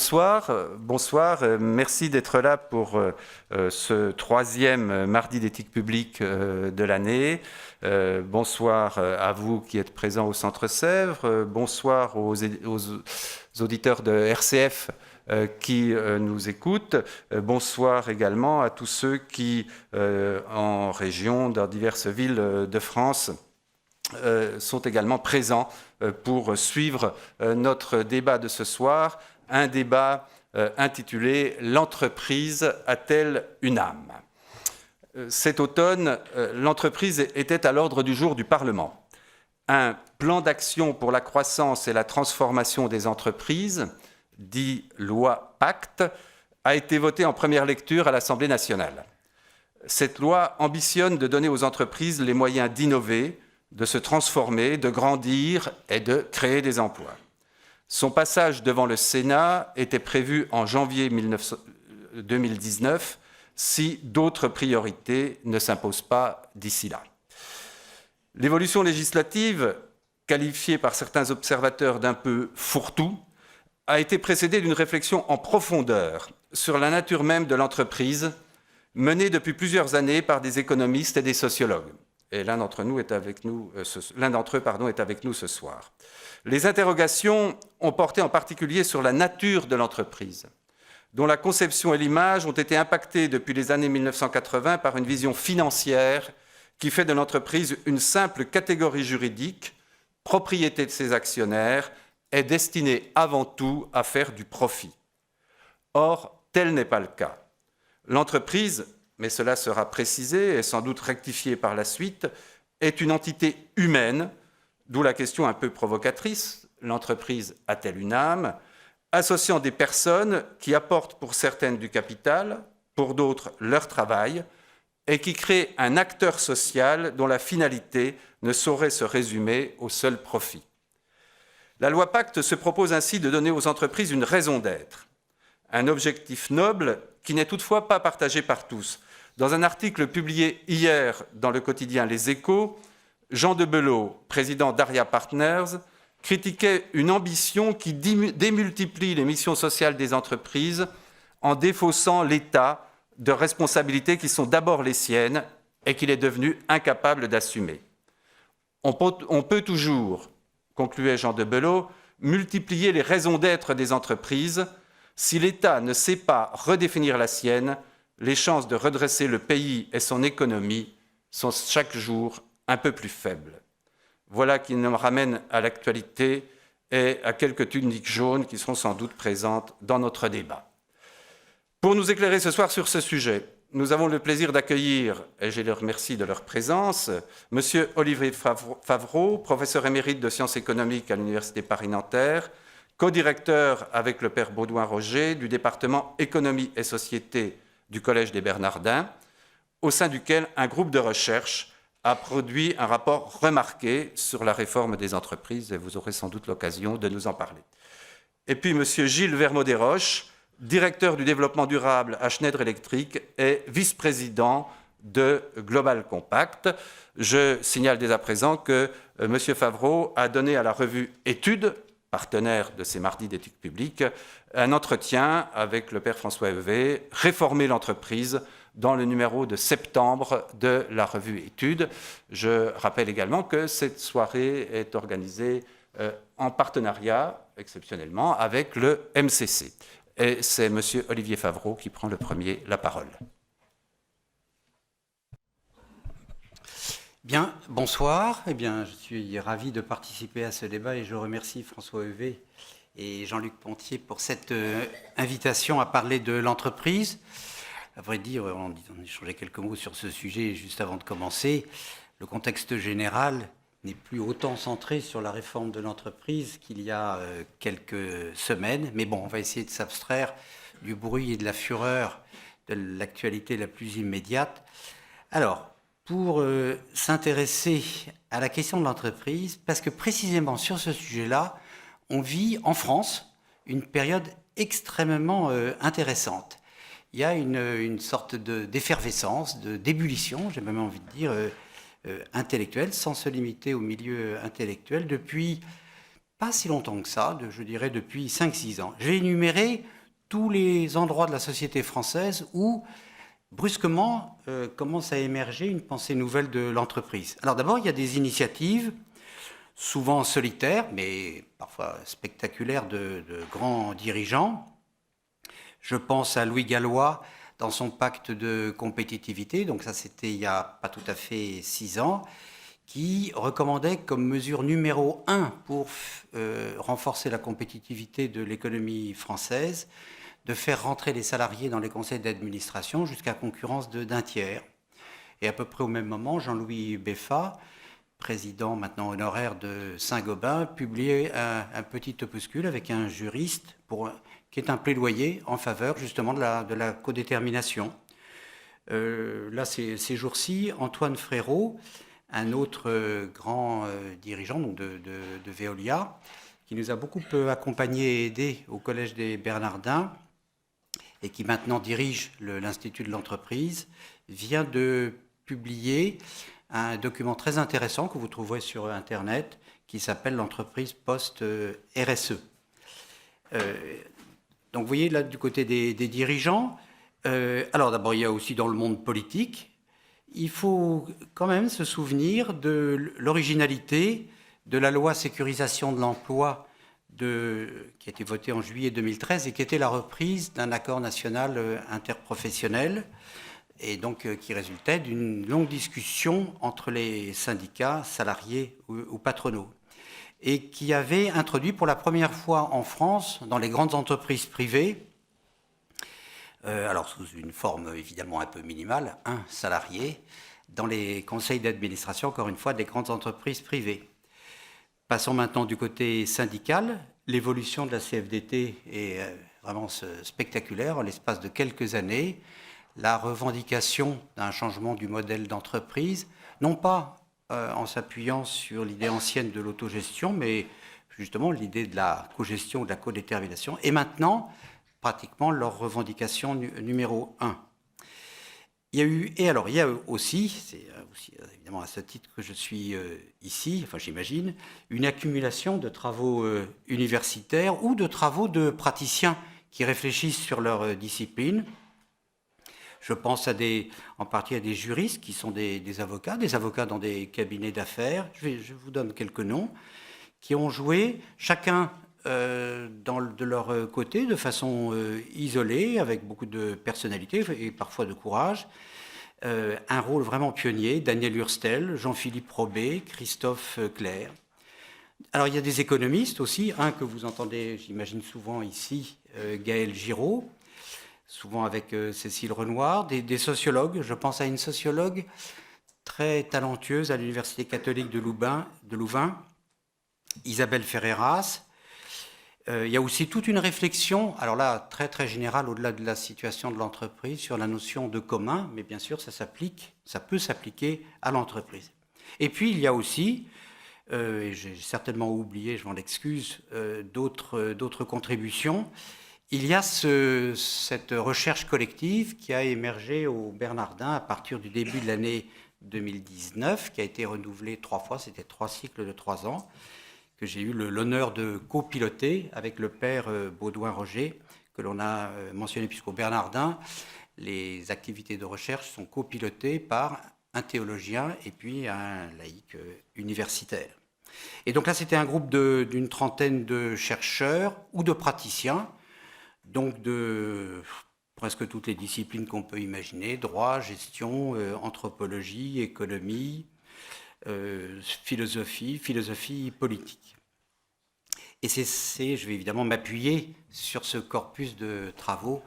Bonsoir. Merci d'être là pour ce troisième mardi d'éthique publique de l'année. Bonsoir à vous qui êtes présents au Centre Sèvres. Bonsoir aux auditeurs de RCF qui nous écoutent. Bonsoir également à tous ceux qui, en région, dans diverses villes de France, sont également présents pour suivre notre débat de ce soir, un débat intitulé « L'entreprise a-t-elle une âme ?» Cet automne, l'entreprise était à l'ordre du jour du Parlement. Un plan d'action pour la croissance et la transformation des entreprises, dit loi Pacte, a été voté en première lecture à l'Assemblée nationale. Cette loi ambitionne de donner aux entreprises les moyens d'innover, de se transformer, de grandir et de créer des emplois. Son passage devant le Sénat était prévu en janvier 2019 si d'autres priorités ne s'imposent pas d'ici là. L'évolution législative, qualifiée par certains observateurs d'un peu fourre-tout, a été précédée d'une réflexion en profondeur sur la nature même de l'entreprise, menée depuis plusieurs années par des économistes et des sociologues. Et l'un d'entre eux est avec nous ce soir. Les interrogations ont porté en particulier sur la nature de l'entreprise, dont la conception et l'image ont été impactées depuis les années 1980 par une vision financière qui fait de l'entreprise une simple catégorie juridique, propriété de ses actionnaires, et destinée avant tout à faire du profit. Or, tel n'est pas le cas. L'entreprise, mais cela sera précisé et sans doute rectifié par la suite, est une entité humaine, d'où la question un peu provocatrice, l'entreprise a-t-elle une âme, associant des personnes qui apportent pour certaines du capital, pour d'autres leur travail, et qui crée un acteur social dont la finalité ne saurait se résumer au seul profit. La loi Pacte se propose ainsi de donner aux entreprises une raison d'être, un objectif noble qui n'est toutefois pas partagé par tous. Dans un article publié hier dans le quotidien Les Échos, Jean de Belot, président d'Aria Partners, critiquait une ambition qui démultiplie les missions sociales des entreprises en défaussant l'État de responsabilités qui sont d'abord les siennes et qu'il est devenu incapable d'assumer. On peut toujours, concluait Jean de Belot, multiplier les raisons d'être des entreprises. Si l'État ne sait pas redéfinir la sienne, les chances de redresser le pays et son économie sont chaque jour un peu plus faibles. Voilà qui nous ramène à l'actualité et à quelques tuniques jaunes qui seront sans doute présentes dans notre débat. Pour nous éclairer ce soir sur ce sujet, nous avons le plaisir d'accueillir, et je les remercie de leur présence, M. Olivier Favreau, professeur émérite de sciences économiques à l'Université Paris-Nanterre, co-directeur avec le père Baudouin-Roger du département économie et société du Collège des Bernardins, au sein duquel un groupe de recherche a produit un rapport remarqué sur la réforme des entreprises, et vous aurez sans doute l'occasion de nous en parler. Et puis M. Gilles Vermaux-Desroches, directeur du développement durable à Schneider Electric et vice-président de Global Compact. Je signale dès à présent que M. Favreau a donné à la revue Études, partenaire de ces mardis d'éthique publique, un entretien avec le père François Heuvet, Réformer l'entreprise, dans le numéro de septembre de la revue Études. Je rappelle également que cette soirée est organisée en partenariat, exceptionnellement, avec le MCC. Et c'est M. Olivier Favreau qui prend le premier la parole. Bien, bonsoir. Eh bien, je suis ravi de participer à ce débat et je remercie François Heuvet et Jean-Luc Pontier pour cette invitation à parler de l'entreprise. À vrai dire, on échangeait quelques mots sur ce sujet juste avant de commencer. Le contexte général n'est plus autant centré sur la réforme de l'entreprise qu'il y a quelques semaines. Mais bon, on va essayer de s'abstraire du bruit et de la fureur de l'actualité la plus immédiate. Alors, pour s'intéresser à la question de l'entreprise, parce que précisément sur ce sujet-là, on vit en France une période extrêmement intéressante. Il y a une sorte d'effervescence, d'ébullition, j'ai même envie de dire, intellectuelle, sans se limiter au milieu intellectuel, depuis pas si longtemps que ça, je dirais depuis 5-6 ans. J'ai énuméré tous les endroits de la société française où, brusquement, commence à émerger une pensée nouvelle de l'entreprise. Alors d'abord, il y a des initiatives, souvent solitaires, mais parfois spectaculaires, de grands dirigeants. Je pense à Louis Gallois dans son pacte de compétitivité, donc ça c'était il n'y a pas tout à fait 6 ans, qui recommandait comme mesure numéro 1 pour renforcer la compétitivité de l'économie française, de faire rentrer les salariés dans les conseils d'administration jusqu'à concurrence d'un tiers. Et à peu près au même moment, Jean-Louis Beffa, président maintenant honoraire de Saint-Gobain, publiait un petit opuscule avec un juriste qui est un plaidoyer en faveur justement de la codétermination. Là, ces jours-ci, Antoine Frérot, un autre grand dirigeant donc de Veolia, qui nous a beaucoup accompagnés et aidés au Collège des Bernardins et qui maintenant dirige l'Institut de l'entreprise, vient de publier un document très intéressant que vous trouverez sur Internet qui s'appelle l'entreprise post-RSE. Donc vous voyez là du côté des dirigeants, alors d'abord il y a aussi dans le monde politique, il faut quand même se souvenir de l'originalité de la loi sécurisation de l'emploi qui a été votée en juillet 2013 et qui était la reprise d'un accord national interprofessionnel et donc qui résultait d'une longue discussion entre les syndicats, salariés ou patronaux, et qui avait introduit pour la première fois en France, dans les grandes entreprises privées, alors sous une forme évidemment un peu minimale, un salarié, dans les conseils d'administration, encore une fois, des grandes entreprises privées. Passons maintenant du côté syndical. L'évolution de la CFDT est vraiment spectaculaire en l'espace de quelques années. La revendication d'un changement du modèle d'entreprise, non pas en s'appuyant sur l'idée ancienne de l'autogestion, mais justement l'idée de la cogestion ou de la codétermination, et maintenant pratiquement leur revendication numéro 1. Il y a aussi, c'est aussi évidemment à ce titre que je suis ici, enfin j'imagine, une accumulation de travaux universitaires ou de travaux de praticiens qui réfléchissent sur leur discipline. Je pense en partie à des juristes qui sont des avocats dans des cabinets d'affaires. Je vous donne quelques noms, qui ont joué chacun de leur côté, de façon isolée, avec beaucoup de personnalité et parfois de courage, un rôle vraiment pionnier. Daniel Hurstel, Jean-Philippe Robé, Christophe Clerc. Alors il y a des économistes aussi, un que vous entendez, j'imagine souvent ici, Gaël Giraud, souvent avec Cécile Renoir, des sociologues. Je pense à une sociologue très talentueuse à l'Université catholique de Louvain, Isabelle Ferreras. Il y a aussi toute une réflexion, alors là, très très générale, au-delà de la situation de l'entreprise, sur la notion de commun, mais bien sûr, ça peut s'appliquer à l'entreprise. Et puis, il y a aussi, et j'ai certainement oublié, je m'en excuse, d'autres contributions. Il y a cette recherche collective qui a émergé au Bernardin à partir du début de l'année 2019, qui a été renouvelée 3 fois, c'était 3 cycles de 3 ans, que j'ai eu l'honneur de copiloter avec le père Baudouin-Roger, que l'on a mentionné, puisqu'au Bernardin, les activités de recherche sont copilotées par un théologien et puis un laïc universitaire. Et donc là, c'était un groupe d'une trentaine de chercheurs ou de praticiens, donc de presque toutes les disciplines qu'on peut imaginer, droit, gestion, anthropologie, économie, philosophie politique. Et je vais évidemment m'appuyer sur ce corpus de travaux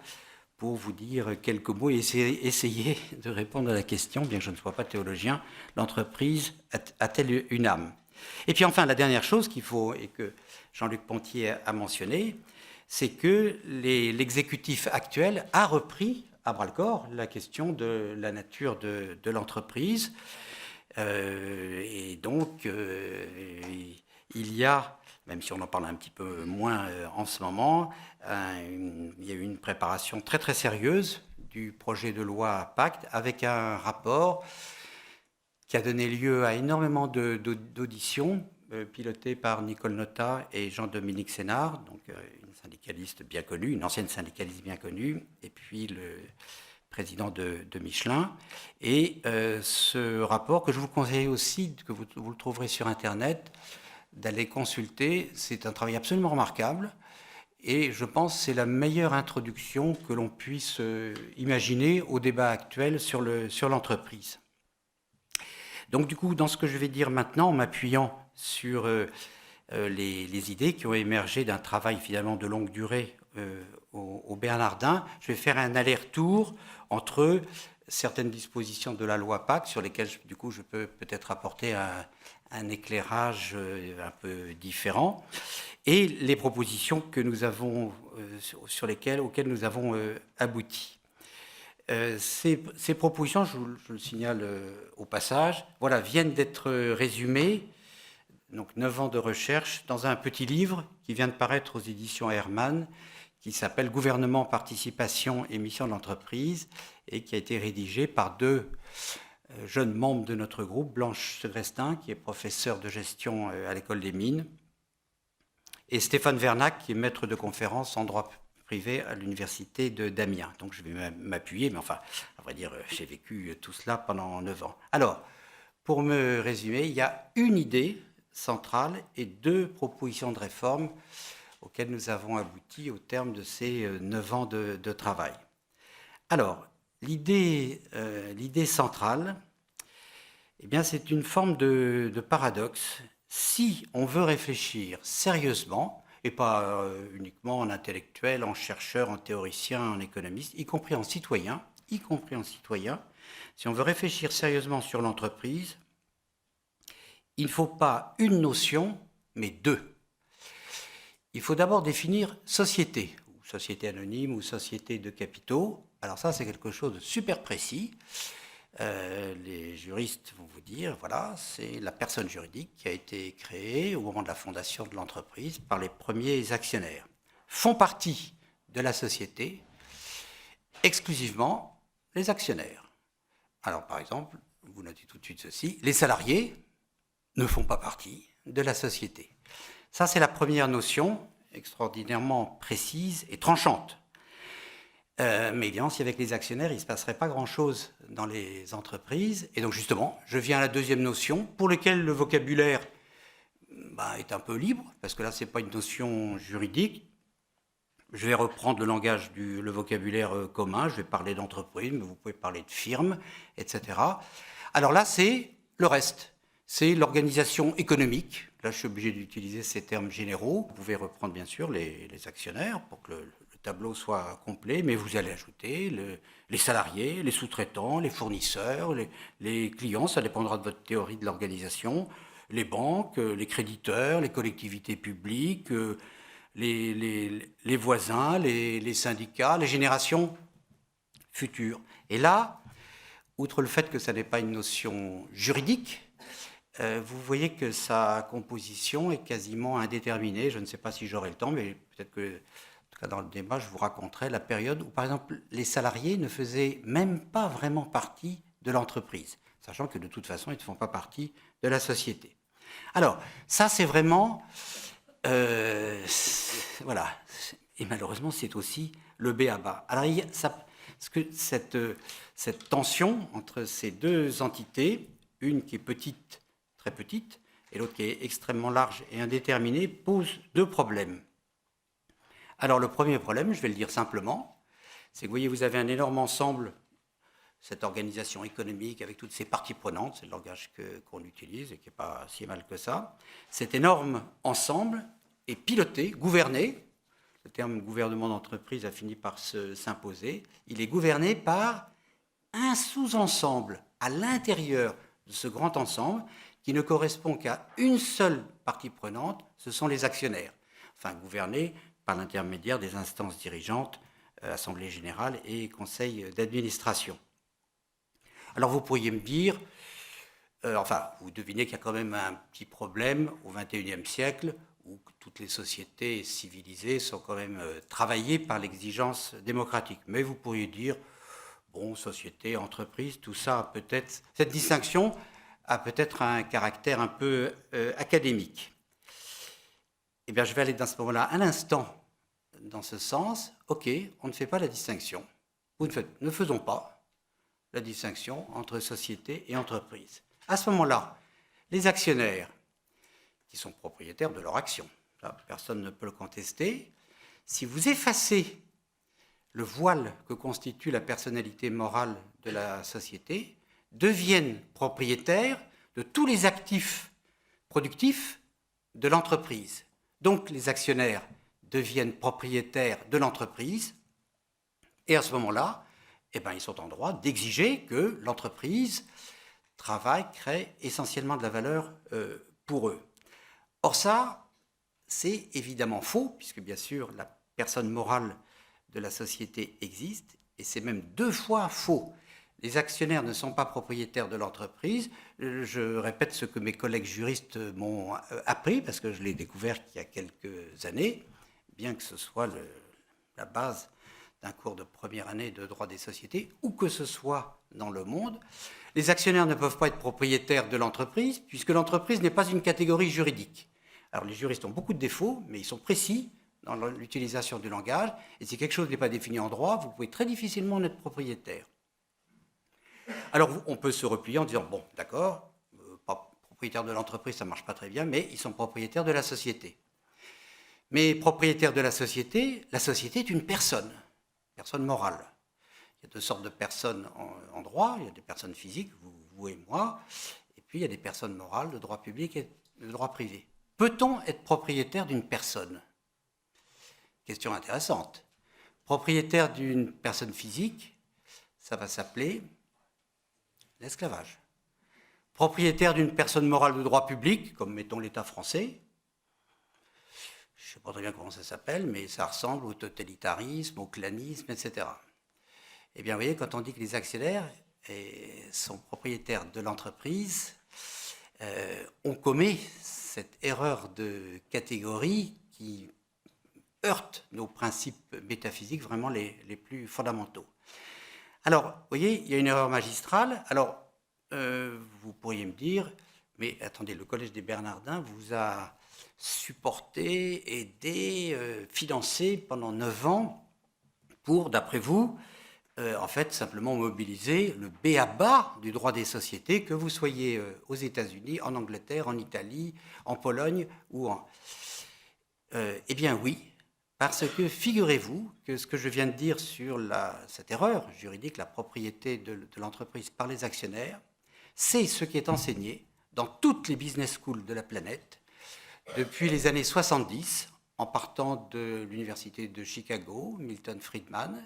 pour vous dire quelques mots et essayer de répondre à la question, bien que je ne sois pas théologien, l'entreprise a-t-elle une âme? Et puis enfin, la dernière chose qu'il faut, et que Jean-Luc Pontier a mentionné, c'est que l'exécutif actuel a repris à bras-le-corps la question de la nature de l'entreprise. Et donc, il y a, même si on en parle un petit peu moins en ce moment, il y a eu une préparation très très sérieuse du projet de loi Pacte avec un rapport qui a donné lieu à énormément d'auditions pilotée par Nicole Notat et Jean-Dominique Sénard, donc une syndicaliste bien connue, une ancienne syndicaliste bien connue, et puis le président de Michelin. Et ce rapport, que je vous conseille aussi, que vous le trouverez sur Internet, d'aller consulter, c'est un travail absolument remarquable. Et je pense que c'est la meilleure introduction que l'on puisse imaginer au débat actuel sur l'entreprise. Donc du coup, dans ce que je vais dire maintenant, en m'appuyant sur les idées qui ont émergé d'un travail finalement de longue durée au Bernardin, je vais faire un aller-retour entre certaines dispositions de la loi Pacte sur lesquelles du coup je peux peut-être apporter un éclairage un peu différent, et les propositions que nous avons, auxquelles nous avons abouti. Ces propositions, je le signale au passage, voilà, viennent d'être résumées, donc 9 ans de recherche, dans un petit livre qui vient de paraître aux éditions Hermann, qui s'appelle « Gouvernement, participation et mission de l'entreprise » et qui a été rédigé par 2 jeunes membres de notre groupe, Blanche Segrestin, qui est professeure de gestion à l'École des Mines, et Stéphane Vernac, qui est maître de conférence en droit privé à l'université d'Amiens. Donc je vais m'appuyer, mais enfin, à vrai dire, j'ai vécu tout cela pendant 9 ans. Alors, pour me résumer, il y a une idée centrale et 2 propositions de réforme auxquelles nous avons abouti au terme de ces 9 ans de travail. Alors, l'idée centrale, eh bien, c'est une forme de paradoxe. Si on veut réfléchir sérieusement, et pas uniquement en intellectuel, en chercheur, en théoricien, en économiste, y compris en citoyen, si on veut réfléchir sérieusement sur l'entreprise, il ne faut pas une notion, mais 2. Il faut d'abord définir société, ou société anonyme, ou société de capitaux. Alors ça, c'est quelque chose de super précis. Les juristes vont vous dire, voilà, c'est la personne juridique qui a été créée au moment de la fondation de l'entreprise par les premiers actionnaires. Font partie de la société exclusivement les actionnaires. Alors par exemple, vous notez tout de suite ceci, les salariés ne font pas partie de la société. Ça, c'est la première notion extraordinairement précise et tranchante. Mais évidemment, si avec les actionnaires, il ne se passerait pas grand-chose dans les entreprises. Et donc justement, je viens à la deuxième notion, pour laquelle le vocabulaire est un peu libre, parce que là, ce n'est pas une notion juridique. Je vais reprendre le langage, le vocabulaire commun, je vais parler d'entreprise, mais vous pouvez parler de firme, etc. Alors là, c'est le reste. C'est l'organisation économique. Là, je suis obligé d'utiliser ces termes généraux. Vous pouvez reprendre, bien sûr, les actionnaires pour que le tableau soit complet, mais vous allez ajouter les salariés, les sous-traitants, les fournisseurs, les clients, ça dépendra de votre théorie de l'organisation, les banques, les créditeurs, les collectivités publiques, les voisins, les syndicats, les générations futures. Et là, outre le fait que ça n'est pas une notion juridique, vous voyez que sa composition est quasiment indéterminée. Je ne sais pas si j'aurai le temps, mais peut-être que dans le débat, je vous raconterai la période où, par exemple, les salariés ne faisaient même pas vraiment partie de l'entreprise, sachant que de toute façon, ils ne font pas partie de la société. Alors, ça, c'est vraiment... voilà. Et malheureusement, c'est aussi le b.a.-ba. Alors, cette tension entre ces 2 entités, une qui est petite, très petite, et l'autre qui est extrêmement large et indéterminée, pose 2 problèmes. Alors le premier problème, je vais le dire simplement, c'est que vous voyez, vous avez un énorme ensemble, cette organisation économique avec toutes ses parties prenantes, c'est le langage qu'on utilise et qui n'est pas si mal que ça. Cet énorme ensemble est piloté, gouverné, le terme gouvernement d'entreprise a fini par s'imposer, il est gouverné par un sous-ensemble à l'intérieur de ce grand ensemble qui ne correspond qu'à une seule partie prenante, ce sont les actionnaires, enfin gouvernés par l'intermédiaire des instances dirigeantes, Assemblée générale et Conseil d'administration. Alors vous pourriez me dire, vous devinez qu'il y a quand même un petit problème au XXIe siècle où toutes les sociétés civilisées sont quand même travaillées par l'exigence démocratique. Mais vous pourriez dire, bon, société, entreprise, tout ça peut-être... Cette distinction, a peut-être un caractère un peu académique. Eh bien, je vais aller dans ce moment-là un instant dans ce sens. OK, on ne fait pas la distinction. Ne faisons pas la distinction entre société et entreprise. À ce moment-là, les actionnaires, qui sont propriétaires de leur action, ça, personne ne peut le contester, si vous effacez le voile que constitue la personnalité morale de la société, deviennent propriétaires de tous les actifs productifs de l'entreprise. Donc les actionnaires deviennent propriétaires de l'entreprise, et à ce moment-là, eh ben, ils sont en droit d'exiger que l'entreprise travaille, crée essentiellement de la valeur pour eux. Or ça, c'est évidemment faux, puisque bien sûr la personne morale de la société existe, et c'est même 2 fois faux. Les actionnaires ne sont pas propriétaires de l'entreprise. Je répète ce que mes collègues juristes m'ont appris, parce que je l'ai découvert il y a quelques années, bien que ce soit la base d'un cours de première année de droit des sociétés, ou que ce soit dans le monde. Les actionnaires ne peuvent pas être propriétaires de l'entreprise, puisque l'entreprise n'est pas une catégorie juridique. Alors les juristes ont beaucoup de défauts, mais ils sont précis dans l'utilisation du langage, et si quelque chose n'est pas défini en droit, vous pouvez très difficilement en être propriétaire. Alors on peut se replier en disant, bon, d'accord, propriétaire de l'entreprise, ça ne marche pas très bien, mais ils sont propriétaires de la société. Mais propriétaire de la société est une personne morale. Il y a 2 sortes de personnes en droit, il y a des personnes physiques, vous et moi, et puis il y a des personnes morales de droit public et de droit privé. Peut-on être propriétaire d'une personne ? Question intéressante. Propriétaire d'une personne physique, ça va s'appeler l'esclavage. Propriétaire d'une personne morale de droit public, comme mettons l'État français, je ne sais pas très bien comment ça s'appelle, mais ça ressemble au totalitarisme, au clanisme, etc. Eh bien, vous voyez, quand on dit que les actionnaires sont propriétaires de l'entreprise, on commet cette erreur de catégorie qui heurte nos principes métaphysiques vraiment les plus fondamentaux. Alors, vous voyez, il y a une erreur magistrale. Alors, vous pourriez me dire, mais attendez, le Collège des Bernardins vous a supporté, aidé, financé pendant 9 ans pour, d'après vous, en fait, simplement mobiliser le b.a.-ba du droit des sociétés, que vous soyez aux États-Unis, en Angleterre, en Italie, en Pologne ou en... Eh bien oui, parce que figurez-vous que ce que je viens de dire sur cette erreur juridique, la propriété de l'entreprise par les actionnaires, c'est ce qui est enseigné dans toutes les business schools de la planète depuis les années 70, en partant de l'université de Chicago, Milton Friedman.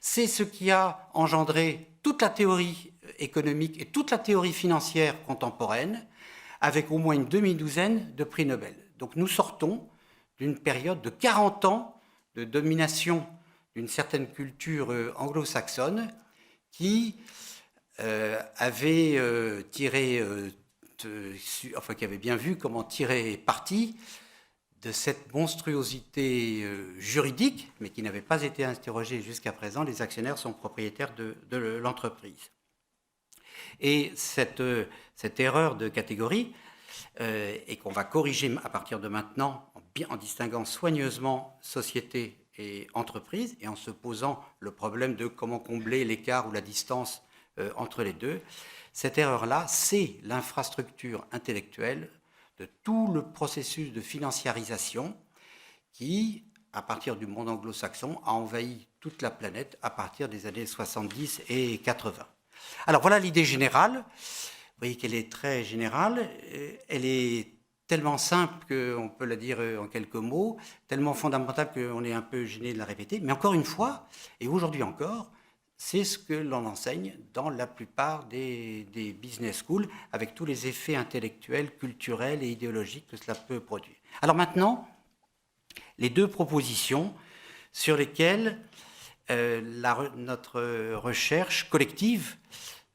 C'est ce qui a engendré toute la théorie économique et toute la théorie financière contemporaine, avec au moins une demi-douzaine de prix Nobel. Donc nous sortons d'une période de 40 ans de domination d'une certaine culture anglo-saxonne qui avait qui avait bien vu comment tirer parti de cette monstruosité juridique, mais qui n'avait pas été interrogée jusqu'à présent. Les actionnaires sont propriétaires de l'entreprise. Et cette erreur de catégorie, et qu'on va corriger à partir de maintenant, en distinguant soigneusement société et entreprise, et en se posant le problème de comment combler l'écart ou la distance entre les deux, cette erreur-là, c'est l'infrastructure intellectuelle de tout le processus de financiarisation qui, à partir du monde anglo-saxon, a envahi toute la planète à partir des années 70 et 80. Alors voilà l'idée générale. Vous voyez qu'elle est très générale. Elle est tellement simple qu'on peut la dire en quelques mots, tellement fondamentale qu'on est un peu gêné de la répéter. Mais encore une fois, et aujourd'hui encore, c'est ce que l'on enseigne dans la plupart des business schools, avec tous les effets intellectuels, culturels et idéologiques que cela peut produire. Alors maintenant, les 2 propositions sur lesquelles notre recherche collective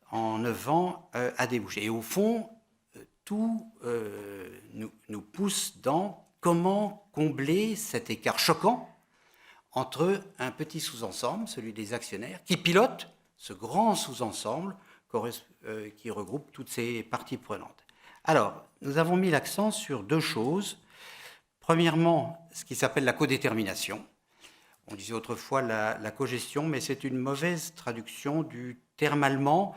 en 9 ans a débouché. Et au fond, tout nous pousse dans comment combler cet écart choquant entre un petit sous-ensemble, celui des actionnaires, qui pilote ce grand sous-ensemble qui regroupe toutes ces parties prenantes. Alors, nous avons mis l'accent sur deux choses. Premièrement, ce qui s'appelle la codétermination. On disait autrefois la cogestion, mais c'est une mauvaise traduction du terme allemand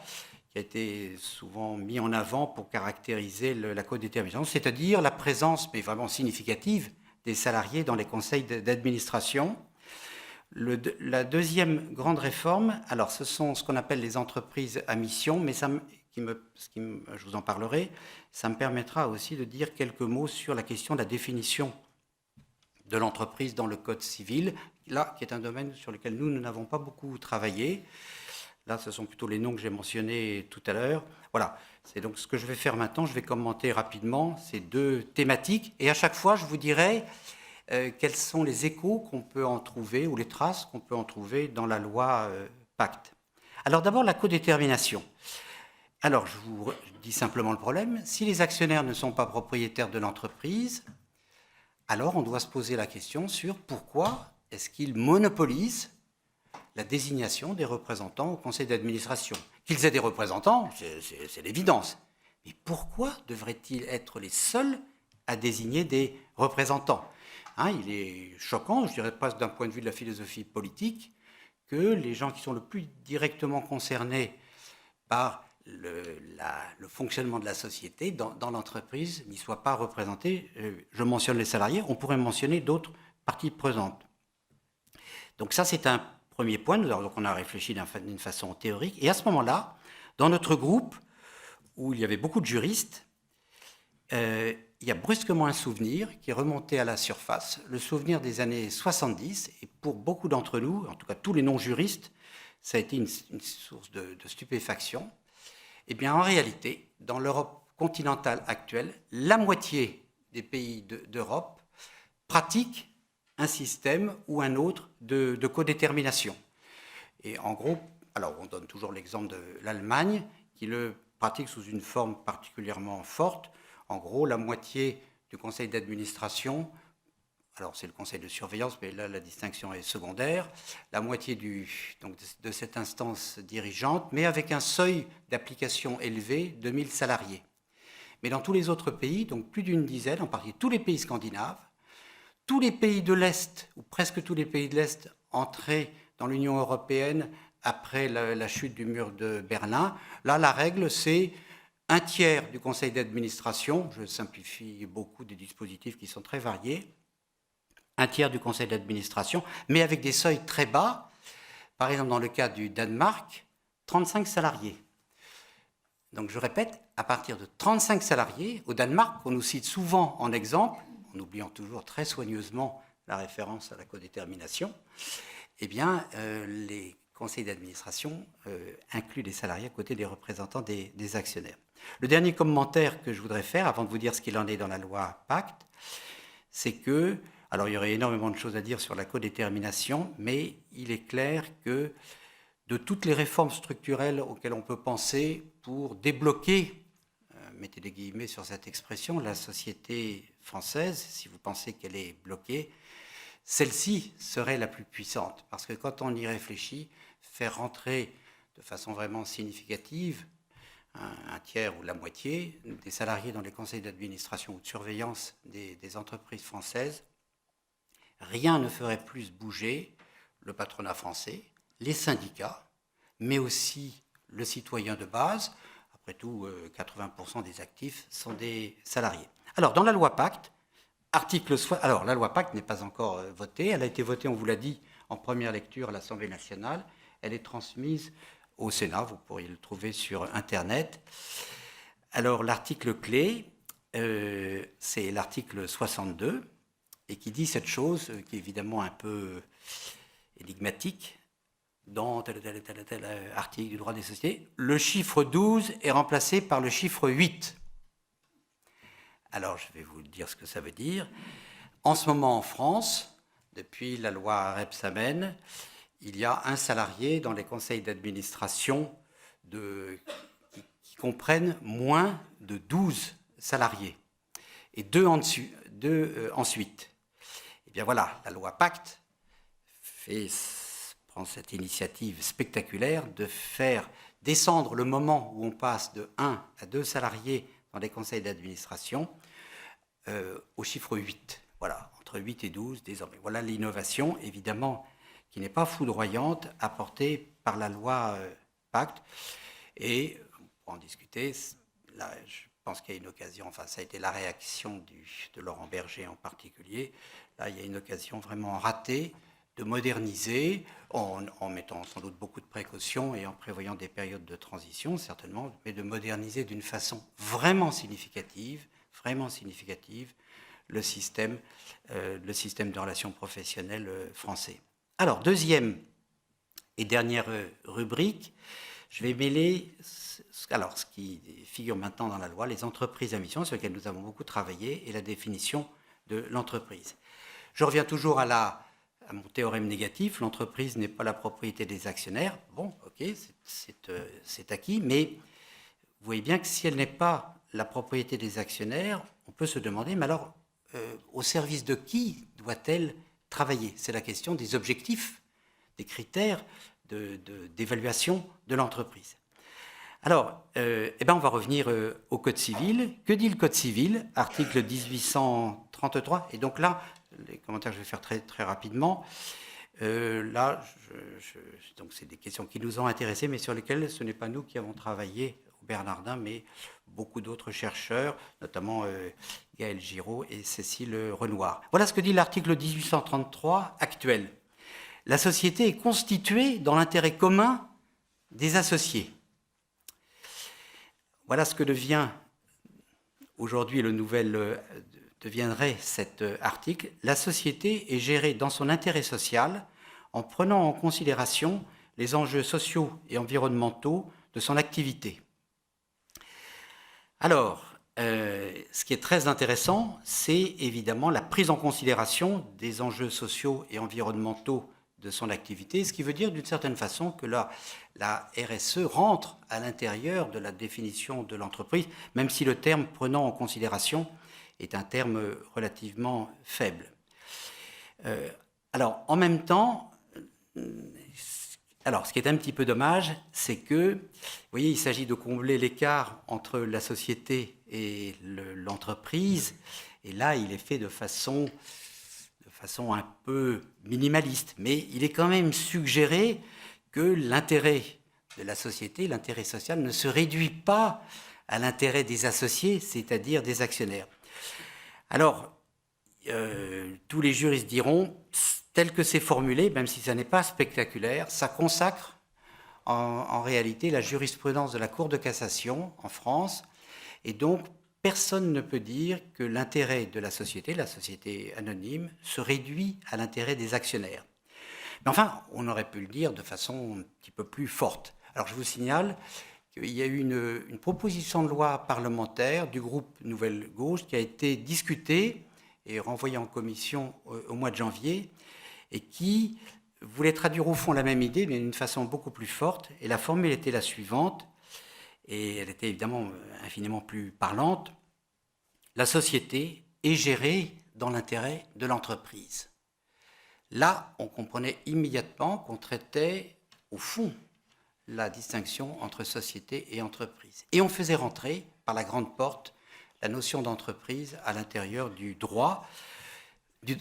qui a été souvent mis en avant pour caractériser la codétermination, c'est-à-dire la présence, mais vraiment significative, des salariés dans les conseils d'administration. La deuxième grande réforme, alors ce sont ce qu'on appelle les entreprises à mission, mais je vous en parlerai, ça me permettra aussi de dire quelques mots sur la question de la définition de l'entreprise dans le Code civil, là, qui est un domaine sur lequel nous n'avons pas beaucoup travaillé. Là, ce sont plutôt les noms que j'ai mentionnés tout à l'heure. Voilà, c'est donc ce que je vais faire maintenant. Je vais commenter rapidement ces deux thématiques, et à chaque fois, je vous dirai quels sont les échos qu'on peut en trouver, ou les traces qu'on peut en trouver dans la loi Pacte. Alors d'abord, la codétermination. Alors, je vous dis simplement le problème. Si les actionnaires ne sont pas propriétaires de l'entreprise, alors on doit se poser la question sur pourquoi est-ce qu'ils monopolisent la désignation des représentants au conseil d'administration. Qu'ils aient des représentants, c'est l'évidence. Mais pourquoi devraient-ils être les seuls à désigner des représentants ? Il est choquant, je dirais presque d'un point de vue de la philosophie politique, que les gens qui sont le plus directement concernés par le fonctionnement de la société dans l'entreprise n'y soient pas représentés. Je mentionne les salariés, on pourrait mentionner d'autres parties prenantes. Donc ça, c'est un premier point. Donc on a réfléchi d'une façon théorique. Et à ce moment-là, dans notre groupe, où il y avait beaucoup de juristes, il y a brusquement un souvenir qui est remonté à la surface, le souvenir des années 70, et pour beaucoup d'entre nous, en tout cas tous les non-juristes, ça a été une source de stupéfaction. Eh bien, en réalité, dans l'Europe continentale actuelle, la moitié des pays d'Europe pratiquent un système ou un autre de codétermination. Et en gros, alors on donne toujours l'exemple de l'Allemagne, qui le pratique sous une forme particulièrement forte. En gros, la moitié du conseil d'administration, alors c'est le conseil de surveillance, mais là la distinction est secondaire, la moitié de cette instance dirigeante, mais avec un seuil d'application élevé de 1000 salariés. Mais dans tous les autres pays, donc plus d'une dizaine, en particulier tous les pays scandinaves, tous les pays de l'Est, ou presque tous les pays de l'Est, entrés dans l'Union européenne après la chute du mur de Berlin, là la règle c'est un tiers du conseil d'administration, je simplifie beaucoup des dispositifs qui sont très variés, un tiers du conseil d'administration, mais avec des seuils très bas. Par exemple, dans le cas du Danemark, 35 salariés. Donc je répète, à partir de 35 salariés, au Danemark, on nous cite souvent en exemple, en oubliant toujours très soigneusement la référence à la codétermination, eh bien, les conseils d'administration incluent des salariés à côté des représentants des actionnaires. Le dernier commentaire que je voudrais faire, avant de vous dire ce qu'il en est dans la loi Pacte, c'est que, alors il y aurait énormément de choses à dire sur la codétermination, mais il est clair que de toutes les réformes structurelles auxquelles on peut penser pour débloquer, mettez des guillemets sur cette expression, la société française, si vous pensez qu'elle est bloquée, celle-ci serait la plus puissante. Parce que quand on y réfléchit, faire rentrer de façon vraiment significative un tiers ou la moitié des salariés dans les conseils d'administration ou de surveillance des entreprises françaises, rien ne ferait plus bouger le patronat français, les syndicats, mais aussi le citoyen de base. Après tout, 80% des actifs sont des salariés. Alors, dans la loi Pacte, alors la loi Pacte n'est pas encore votée. Elle a été votée, on vous l'a dit, en première lecture à l'Assemblée nationale. Elle est transmise au Sénat, vous pourriez le trouver sur Internet. Alors, l'article clé, c'est l'article 62, et qui dit cette chose, qui est évidemment un peu énigmatique, dans tel article du droit des sociétés, le chiffre 12 est remplacé par le chiffre 8. Alors, je vais vous dire ce que ça veut dire. En ce moment, en France, depuis la loi Rebsamen, il y a un salarié dans les conseils d'administration qui comprennent moins de 12 salariés, et deux ensuite. Et bien voilà, la loi Pacte prend cette initiative spectaculaire de faire descendre le moment où on passe de 1 à 2 salariés dans les conseils d'administration au chiffre 8. Voilà, entre 8 et 12 désormais. Voilà l'innovation, évidemment, qui n'est pas foudroyante, apportée par la loi Pacte. Et pour en discuter, là, je pense qu'il y a une occasion, enfin ça a été la réaction de Laurent Berger en particulier, là il y a une occasion vraiment ratée de moderniser en mettant sans doute beaucoup de précautions et en prévoyant des périodes de transition certainement, mais de moderniser d'une façon vraiment significative le système de relations professionnelles français. Alors, deuxième et dernière rubrique, je vais mêler ce qui figure maintenant dans la loi, les entreprises à mission, sur lesquelles nous avons beaucoup travaillé, et la définition de l'entreprise. Je reviens toujours à mon théorème négatif, l'entreprise n'est pas la propriété des actionnaires. Bon, ok, c'est acquis, mais vous voyez bien que si elle n'est pas la propriété des actionnaires, on peut se demander, mais alors, au service de qui doit-elle travailler? C'est la question des objectifs, des critères d'évaluation de l'entreprise. Alors, on va revenir au Code civil. Que dit le Code civil? Article 1833. Et donc là, les commentaires, je vais faire très, très rapidement. Donc c'est des questions qui nous ont intéressés, mais sur lesquelles ce n'est pas nous qui avons travaillé au Bernardin, mais beaucoup d'autres chercheurs, notamment Gaël Giraud et Cécile Renoir. Voilà ce que dit l'article 1833 actuel. La société est constituée dans l'intérêt commun des associés. Voilà ce que devient aujourd'hui deviendrait cet article. La société est gérée dans son intérêt social en prenant en considération les enjeux sociaux et environnementaux de son activité. Alors, ce qui est très intéressant, c'est évidemment la prise en considération des enjeux sociaux et environnementaux de son activité, ce qui veut dire d'une certaine façon que la RSE rentre à l'intérieur de la définition de l'entreprise, même si le terme prenant en considération est un terme relativement faible. Alors, en même temps, ce qui est un petit peu dommage, c'est que, vous voyez, il s'agit de combler l'écart entre la société et l'entreprise, et là, il est fait de façon un peu minimaliste, mais il est quand même suggéré que l'intérêt de la société, l'intérêt social, ne se réduit pas à l'intérêt des associés, c'est-à-dire des actionnaires. Alors, tous les juristes diront, tel que c'est formulé, même si ça n'est pas spectaculaire, ça consacre en réalité la jurisprudence de la Cour de cassation en France, et donc personne ne peut dire que l'intérêt de la société anonyme, se réduit à l'intérêt des actionnaires. Mais enfin, on aurait pu le dire de façon un petit peu plus forte. Alors je vous signale qu'il y a eu une proposition de loi parlementaire du groupe Nouvelle Gauche qui a été discutée et renvoyée en commission au mois de janvier et qui voulait traduire au fond la même idée, mais d'une façon beaucoup plus forte. Et la formule était la suivante, et elle était évidemment infiniment plus parlante. La société est gérée dans l'intérêt de l'entreprise. Là, on comprenait immédiatement qu'on traitait, au fond, la distinction entre société et entreprise. Et on faisait rentrer, par la grande porte, la notion d'entreprise à l'intérieur du droit.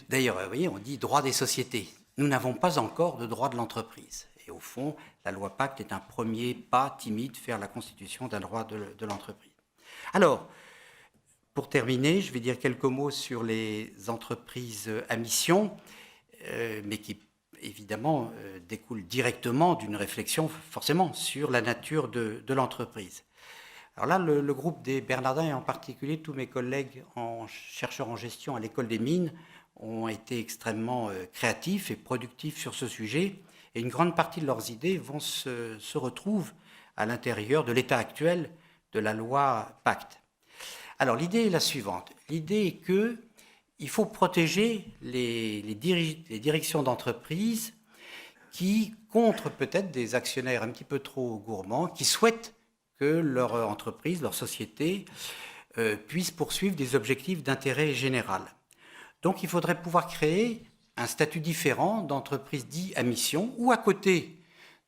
D'ailleurs, vous voyez, on dit droit des sociétés. Nous n'avons pas encore de droit de l'entreprise. Et au fond, la loi Pacte est un premier pas timide vers la constitution d'un droit de l'entreprise. Alors, pour terminer, je vais dire quelques mots sur les entreprises à mission, mais qui, évidemment, découlent directement d'une réflexion, forcément, sur la nature de l'entreprise. Alors là, le groupe des Bernardins, et en particulier tous mes collègues chercheurs en gestion à l'École des Mines, ont été extrêmement créatifs et productifs sur ce sujet, et une grande partie de leurs idées se retrouvent à l'intérieur de l'état actuel de la loi Pacte. Alors l'idée est la suivante. L'idée est qu'il faut protéger les directions d'entreprise qui, contre peut-être des actionnaires un petit peu trop gourmands, qui souhaitent que leur entreprise, leur société, puisse poursuivre des objectifs d'intérêt général. Donc il faudrait pouvoir créer un statut différent d'entreprise dit à mission, où à côté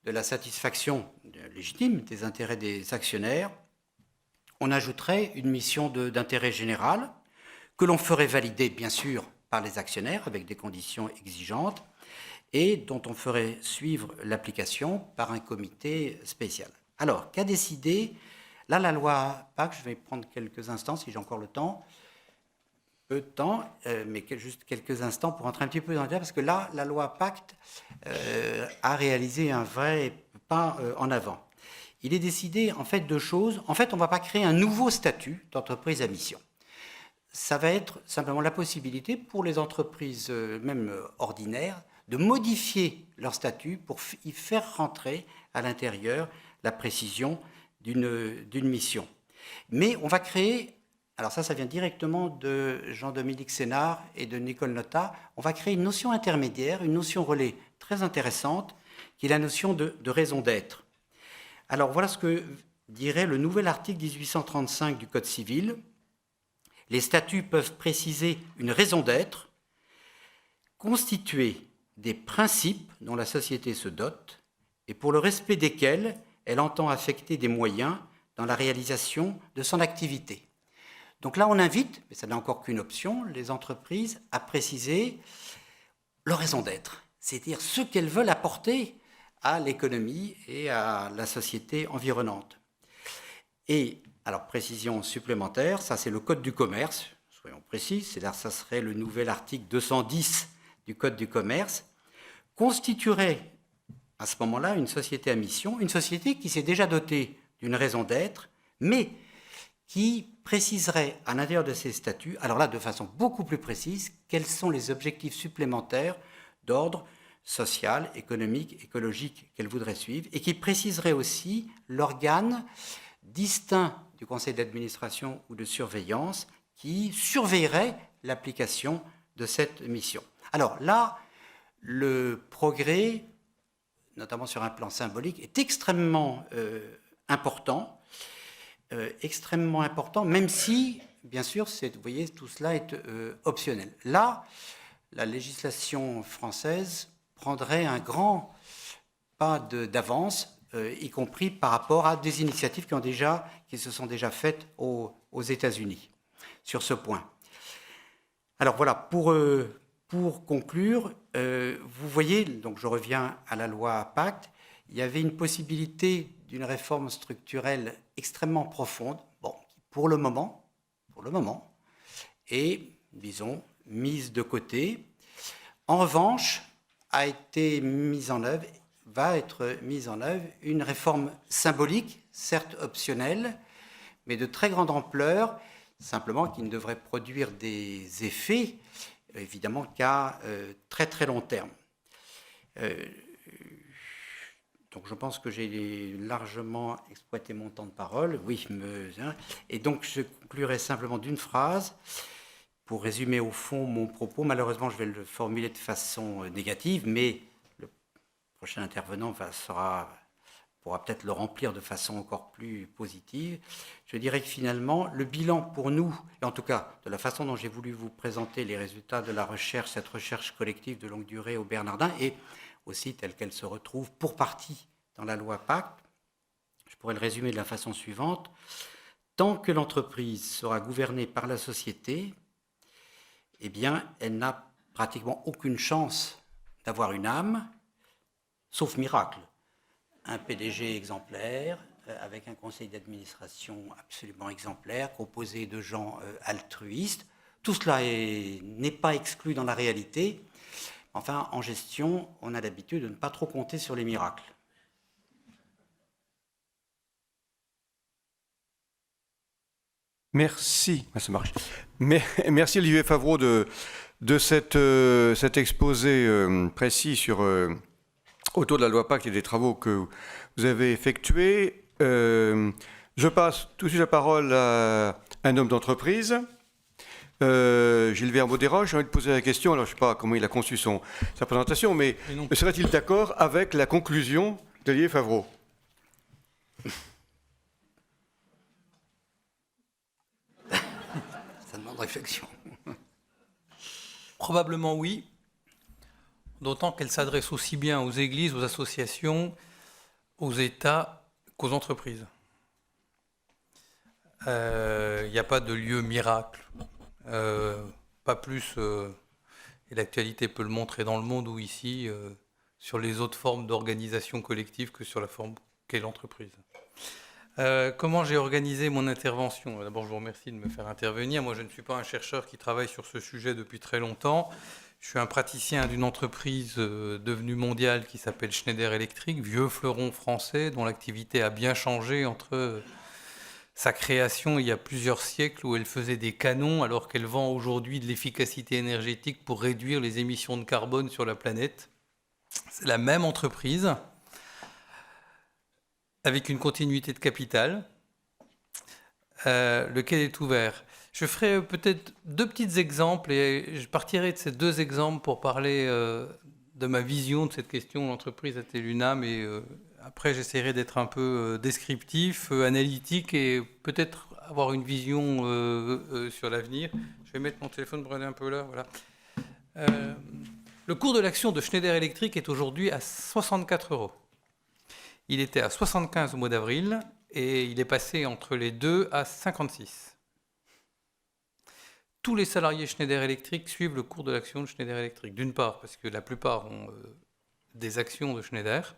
de la satisfaction légitime des intérêts des actionnaires, on ajouterait une mission d'intérêt général que l'on ferait valider, bien sûr, par les actionnaires avec des conditions exigeantes et dont on ferait suivre l'application par un comité spécial. Alors, qu'a décidé, là, la loi Pacte, je vais prendre quelques instants si j'ai encore le temps, peu de temps, mais juste quelques instants pour entrer un petit peu dans le détail, parce que là, la loi Pacte a réalisé un vrai pas en avant. Il est décidé, en fait, deux choses. En fait, on ne va pas créer un nouveau statut d'entreprise à mission. Ça va être simplement la possibilité pour les entreprises, même ordinaires, de modifier leur statut pour y faire rentrer à l'intérieur la précision d'une mission. Mais on va créer, alors ça vient directement de Jean-Dominique Sénard et de Nicole Notat, on va créer une notion intermédiaire, une notion relais très intéressante, qui est la notion de raison d'être. Alors voilà ce que dirait le nouvel article 1835 du Code civil. Les statuts peuvent préciser une raison d'être, constituer des principes dont la société se dote et pour le respect desquels elle entend affecter des moyens dans la réalisation de son activité. Donc là, on invite, mais ça n'a encore qu'une option, les entreprises à préciser leur raison d'être, c'est-à-dire ce qu'elles veulent apporter à l'économie et à la société environnante. Et alors, précision supplémentaire, ça c'est le Code du commerce, soyons précis, c'est-à-dire ça serait le nouvel article 210 du Code du commerce, constituerait à ce moment-là une société à mission, une société qui s'est déjà dotée d'une raison d'être, mais qui préciserait à l'intérieur de ses statuts, alors là de façon beaucoup plus précise, quels sont les objectifs supplémentaires d'ordre social, économique, écologique qu'elle voudrait suivre, et qui préciserait aussi l'organe distinct du conseil d'administration ou de surveillance qui surveillerait l'application de cette mission. Alors là, le progrès, notamment sur un plan symbolique, est extrêmement important, même si, bien sûr, vous voyez, tout cela est optionnel. Là, la législation française prendrait un grand pas d'avance, y compris par rapport à des initiatives qui se sont déjà faites aux États-Unis sur ce point. Alors voilà, pour conclure, vous voyez, donc je reviens à la loi Pacte, il y avait une possibilité d'une réforme structurelle extrêmement profonde, bon, qui pour le moment, est, disons, mise de côté. En revanche, va être mise en œuvre une réforme symbolique, certes optionnelle, mais de très grande ampleur, simplement qui ne devrait produire des effets, évidemment, qu'à très très long terme. Donc je pense que j'ai largement exploité mon temps de parole. Oui, et donc je conclurai simplement d'une phrase pour résumer au fond mon propos. Malheureusement, je vais le formuler de façon négative, mais le prochain intervenant pourra peut-être le remplir de façon encore plus positive. Je dirais que finalement, le bilan pour nous, et en tout cas de la façon dont j'ai voulu vous présenter les résultats de la recherche, cette recherche collective de longue durée au Bernardin, et aussi telle qu'elle se retrouve pour partie dans la loi Pacte, je pourrais le résumer de la façon suivante. Tant que l'entreprise sera gouvernée par la société, eh bien, elle n'a pratiquement aucune chance d'avoir une âme, sauf miracle. Un PDG exemplaire, avec un conseil d'administration absolument exemplaire, composé de gens altruistes. Tout cela n'est pas exclu dans la réalité. Enfin, en gestion, on a l'habitude de ne pas trop compter sur les miracles. Merci, ça marche. Merci Olivier Favreau de cet exposé précis autour de la loi Pacte et des travaux que vous avez effectués. Je passe tout de suite la parole à un homme d'entreprise, Gilbert Modéra. J'ai envie de poser la question, alors je ne sais pas comment il a conçu sa présentation, mais serait-il d'accord avec la conclusion d'Olivier Favreau ? Ça demande réflexion. Probablement oui, d'autant qu'elle s'adresse aussi bien aux églises, aux associations, aux États qu'aux entreprises. Il n'y a pas de lieu miracle, pas plus, et l'actualité peut le montrer dans le monde ou ici, sur les autres formes d'organisation collective que sur la forme qu'est l'entreprise. Comment j'ai organisé mon intervention? D'abord, je vous remercie de me faire intervenir. Moi, je ne suis pas un chercheur qui travaille sur ce sujet depuis très longtemps. Je suis un praticien d'une entreprise devenue mondiale qui s'appelle Schneider Electric, vieux fleuron français dont l'activité a bien changé entre sa création il y a plusieurs siècles où elle faisait des canons alors qu'elle vend aujourd'hui de l'efficacité énergétique pour réduire les émissions de carbone sur la planète. C'est la même entreprise avec une continuité de capital, lequel est ouvert. Je ferai peut-être 2 petits exemples et je partirai de ces 2 exemples pour parler de ma vision de cette question, l'entreprise a-t-elle une âme, et après j'essaierai d'être un peu descriptif, analytique et peut-être avoir une vision sur l'avenir. Je vais mettre mon téléphone, prenez un peu là, voilà. Le cours de l'action de Schneider Electric est aujourd'hui à 64 €. Il était à 75 au mois d'avril et il est passé entre les 2 à 56. Tous les salariés Schneider Electric suivent le cours de l'action de Schneider Electric. D'une part, parce que la plupart ont des actions de Schneider,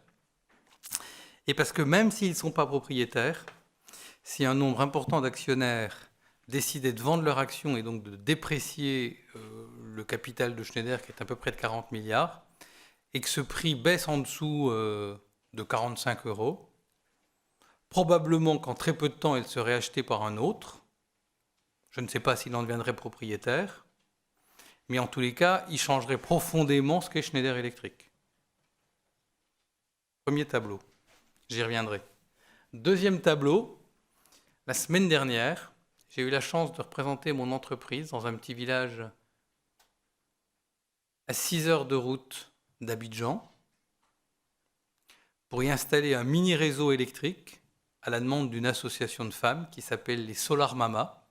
et parce que même s'ils ne sont pas propriétaires, si un nombre important d'actionnaires décidaient de vendre leurs actions et donc de déprécier le capital de Schneider, qui est à peu près de 40 milliards, et que ce prix baisse en dessous de 45 €, probablement qu'en très peu de temps, elle serait achetée par un autre. Je ne sais pas s'il en deviendrait propriétaire, mais en tous les cas, il changerait profondément ce qu'est Schneider Electric. Premier tableau, j'y reviendrai. Deuxième tableau, la semaine dernière, j'ai eu la chance de représenter mon entreprise dans un petit village à 6 heures de route d'Abidjan pour y installer un mini réseau électrique à la demande d'une association de femmes qui s'appelle les Solar Mama.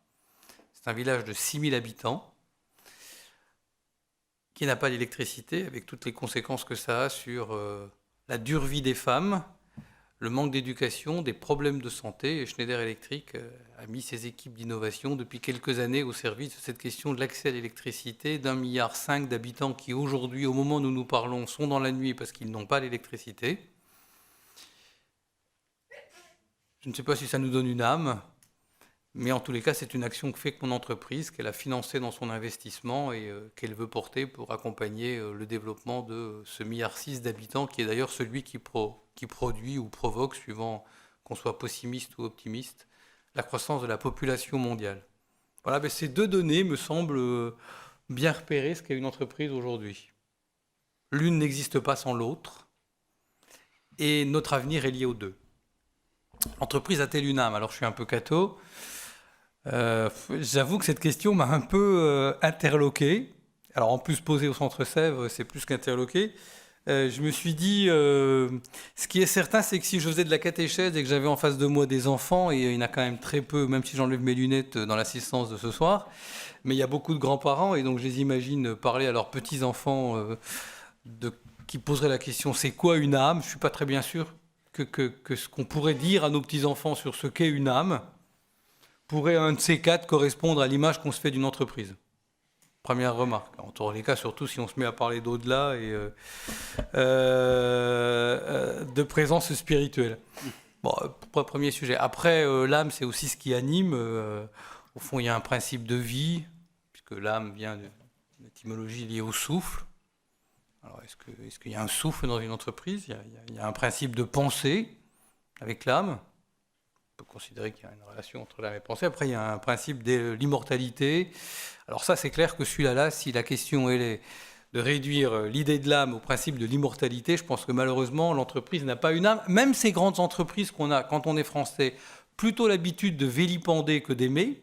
C'est un village de 6000 habitants qui n'a pas d'électricité, avec toutes les conséquences que ça a sur la dure vie des femmes, le manque d'éducation, des problèmes de santé. Et Schneider Electric a mis ses équipes d'innovation depuis quelques années au service de cette question de l'accès à l'électricité d'1,5 milliard d'habitants qui aujourd'hui, au moment où nous nous parlons, sont dans la nuit parce qu'ils n'ont pas l'électricité. Je ne sais pas si ça nous donne une âme, mais en tous les cas, c'est une action que fait mon entreprise, qu'elle a financée dans son investissement et qu'elle veut porter pour accompagner le développement de ce 1,6 milliard d'habitants, qui est d'ailleurs celui qui produit ou provoque, suivant qu'on soit pessimiste ou optimiste, la croissance de la population mondiale. Voilà, mais ces 2 données me semblent bien repérer ce qu'est une entreprise aujourd'hui. L'une n'existe pas sans l'autre, et notre avenir est lié aux 2. L'entreprise a-t-elle une âme? Alors je suis un peu catho. J'avoue que cette question m'a un peu interloqué. Alors en plus posée au Centre Sèvres, c'est plus qu'interloqué. Je me suis dit, ce qui est certain, c'est que si je faisais de la catéchèse et que j'avais en face de moi des enfants, et il y en a quand même très peu, même si j'enlève mes lunettes dans l'assistance de ce soir, mais il y a beaucoup de grands-parents, et donc je les imagine parler à leurs petits-enfants qui poseraient la question, c'est quoi une âme? Je ne suis pas très bien sûr que ce qu'on pourrait dire à nos petits-enfants sur ce qu'est une âme pourrait, un de ces 4, correspondre à l'image qu'on se fait d'une entreprise. Première remarque. En tous les cas, surtout si on se met à parler d'au-delà et de présence spirituelle. Bon, premier sujet. Après, l'âme, c'est aussi ce qui anime. Au fond, il y a un principe de vie, puisque l'âme vient d'une étymologie liée au souffle. Alors, est-ce qu'il y a un souffle dans une entreprise? Il y a un principe de pensée avec l'âme. On peut considérer qu'il y a une relation entre l'âme et la pensée. Après, il y a un principe de l'immortalité. Alors ça, c'est clair que celui-là, si la question est de réduire l'idée de l'âme au principe de l'immortalité, je pense que malheureusement, l'entreprise n'a pas une âme. Même ces grandes entreprises qu'on a, quand on est français, plutôt l'habitude de vilipender que d'aimer.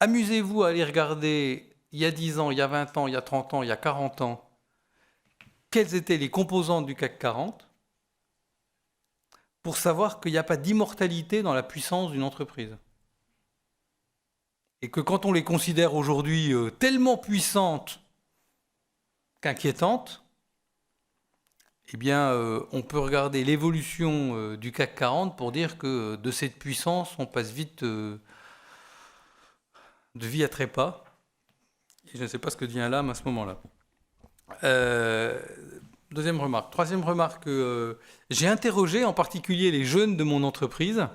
Amusez-vous à aller regarder, il y a 10 ans, il y a 20 ans, il y a 30 ans, il y a 40 ans, quelles étaient les composantes du CAC 40, pour savoir qu'il n'y a pas d'immortalité dans la puissance d'une entreprise. Et que quand on les considère aujourd'hui tellement puissantes qu'inquiétantes, eh bien, on peut regarder l'évolution du CAC 40 pour dire que de cette puissance, on passe vite de vie à trépas. Et je ne sais pas ce que devient l'âme à ce moment-là. Deuxième remarque. Troisième remarque, j'ai interrogé en particulier les jeunes de mon entreprise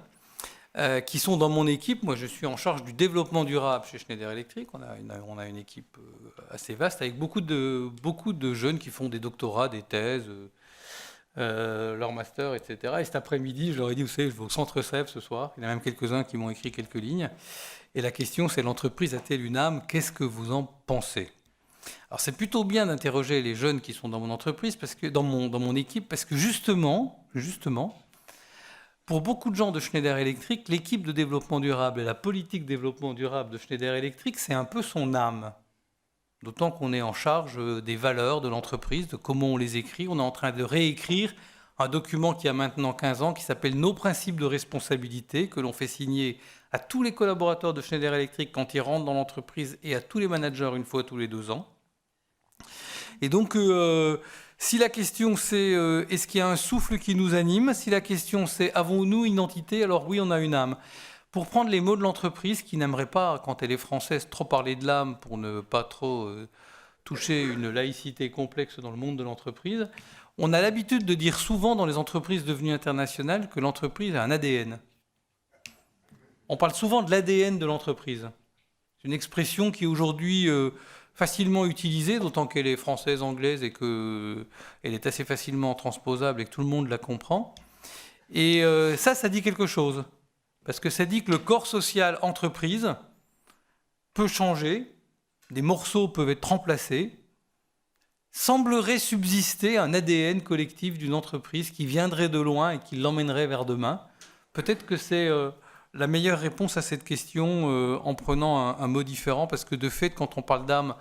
qui sont dans mon équipe. Moi, je suis en charge du développement durable chez Schneider Electric. On a une équipe assez vaste avec beaucoup de jeunes qui font des doctorats, des thèses, leur master, etc. Et cet après-midi, je leur ai dit, vous savez, je vais au Centre Sèvres ce soir. Il y en a même quelques-uns qui m'ont écrit quelques lignes. Et la question, c'est l'entreprise a-t-elle une âme? Qu'est-ce que vous en pensez? Alors, c'est plutôt bien d'interroger les jeunes qui sont dans mon entreprise, parce que, dans mon équipe, parce que justement, pour beaucoup de gens de Schneider Electric, l'équipe de développement durable et la politique développement durable de Schneider Electric, c'est un peu son âme. D'autant qu'on est en charge des valeurs de l'entreprise, de comment on les écrit. On est en train de réécrire un document qui a maintenant 15 ans, qui s'appelle « Nos principes de responsabilité », que l'on fait signer à tous les collaborateurs de Schneider Electric quand ils rentrent dans l'entreprise et à tous les managers une fois tous les 2 ans. Et donc, si la question c'est est-ce qu'il y a un souffle qui nous anime? Si la question c'est avons-nous une identité? Alors oui, on a une âme. Pour prendre les mots de l'entreprise, qui n'aimerait pas, quand elle est française, trop parler de l'âme pour ne pas trop toucher une laïcité complexe dans le monde de l'entreprise, on a l'habitude de dire souvent dans les entreprises devenues internationales que l'entreprise a un ADN. On parle souvent de l'ADN de l'entreprise. C'est une expression qui est aujourd'hui facilement utilisée, d'autant qu'elle est française, anglaise et qu'elle est assez facilement transposable et que tout le monde la comprend. Et ça dit quelque chose. Parce que ça dit que le corps social entreprise peut changer, des morceaux peuvent être remplacés. Semblerait subsister un ADN collectif d'une entreprise qui viendrait de loin et qui l'emmènerait vers demain. Peut-être que c'est la meilleure réponse à cette question en prenant un mot différent, parce que de fait, quand on parle d'âme,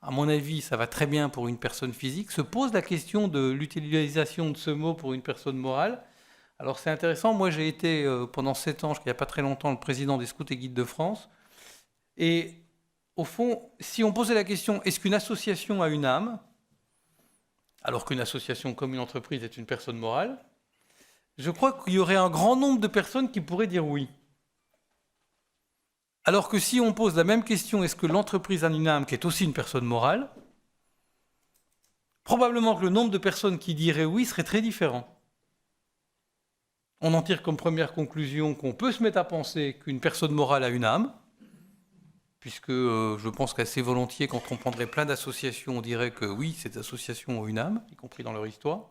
à mon avis, ça va très bien pour une personne physique. Se pose la question de l'utilisation de ce mot pour une personne morale. Alors c'est intéressant, moi j'ai été pendant 7 ans, il n'y a pas très longtemps, le président des Scouts et Guides de France. Et au fond, si on posait la question, est-ce qu'une association a une âme, alors qu'une association comme une entreprise est une personne morale, je crois qu'il y aurait un grand nombre de personnes qui pourraient dire oui. Alors que si on pose la même question, est-ce que l'entreprise a une âme qui est aussi une personne morale, probablement que le nombre de personnes qui diraient oui serait très différent. On en tire comme première conclusion qu'on peut se mettre à penser qu'une personne morale a une âme, puisque je pense qu'assez volontiers, quand on prendrait plein d'associations, on dirait que oui, ces associations ont une âme, y compris dans leur histoire,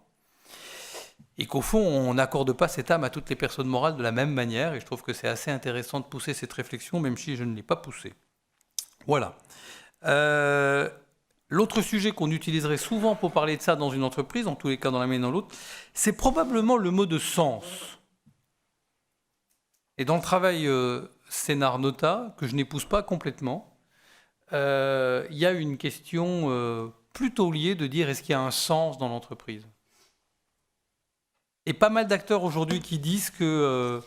et qu'au fond, on n'accorde pas cette âme à toutes les personnes morales de la même manière, et je trouve que c'est assez intéressant de pousser cette réflexion, même si je ne l'ai pas poussée. Voilà. L'autre sujet qu'on utiliserait souvent pour parler de ça dans une entreprise, en tous les cas dans la mienne et dans l'autre, c'est probablement le mot de sens. Et dans le travail Sénart-Nota, que je n'épouse pas complètement, il y a une question plutôt liée de dire est-ce qu'il y a un sens dans l'entreprise? Et pas mal d'acteurs aujourd'hui qui disent que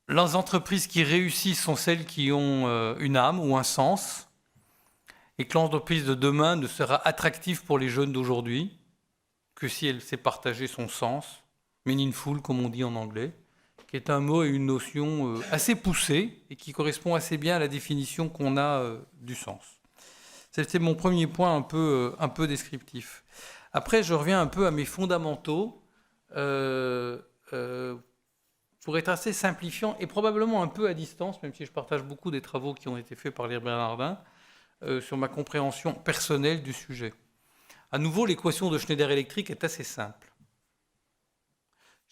les entreprises qui réussissent sont celles qui ont une âme ou un sens, et que l'entreprise de demain ne sera attractive pour les jeunes d'aujourd'hui que si elle sait partager son sens, meaningful comme on dit en anglais, qui est un mot et une notion assez poussée et qui correspond assez bien à la définition qu'on a du sens. C'était mon premier point un peu descriptif. Après, je reviens un peu à mes fondamentaux pour être assez simplifiant et probablement un peu à distance, même si je partage beaucoup des travaux qui ont été faits par les Bernardins, sur ma compréhension personnelle du sujet. À nouveau, l'équation de Schneider Electric est assez simple.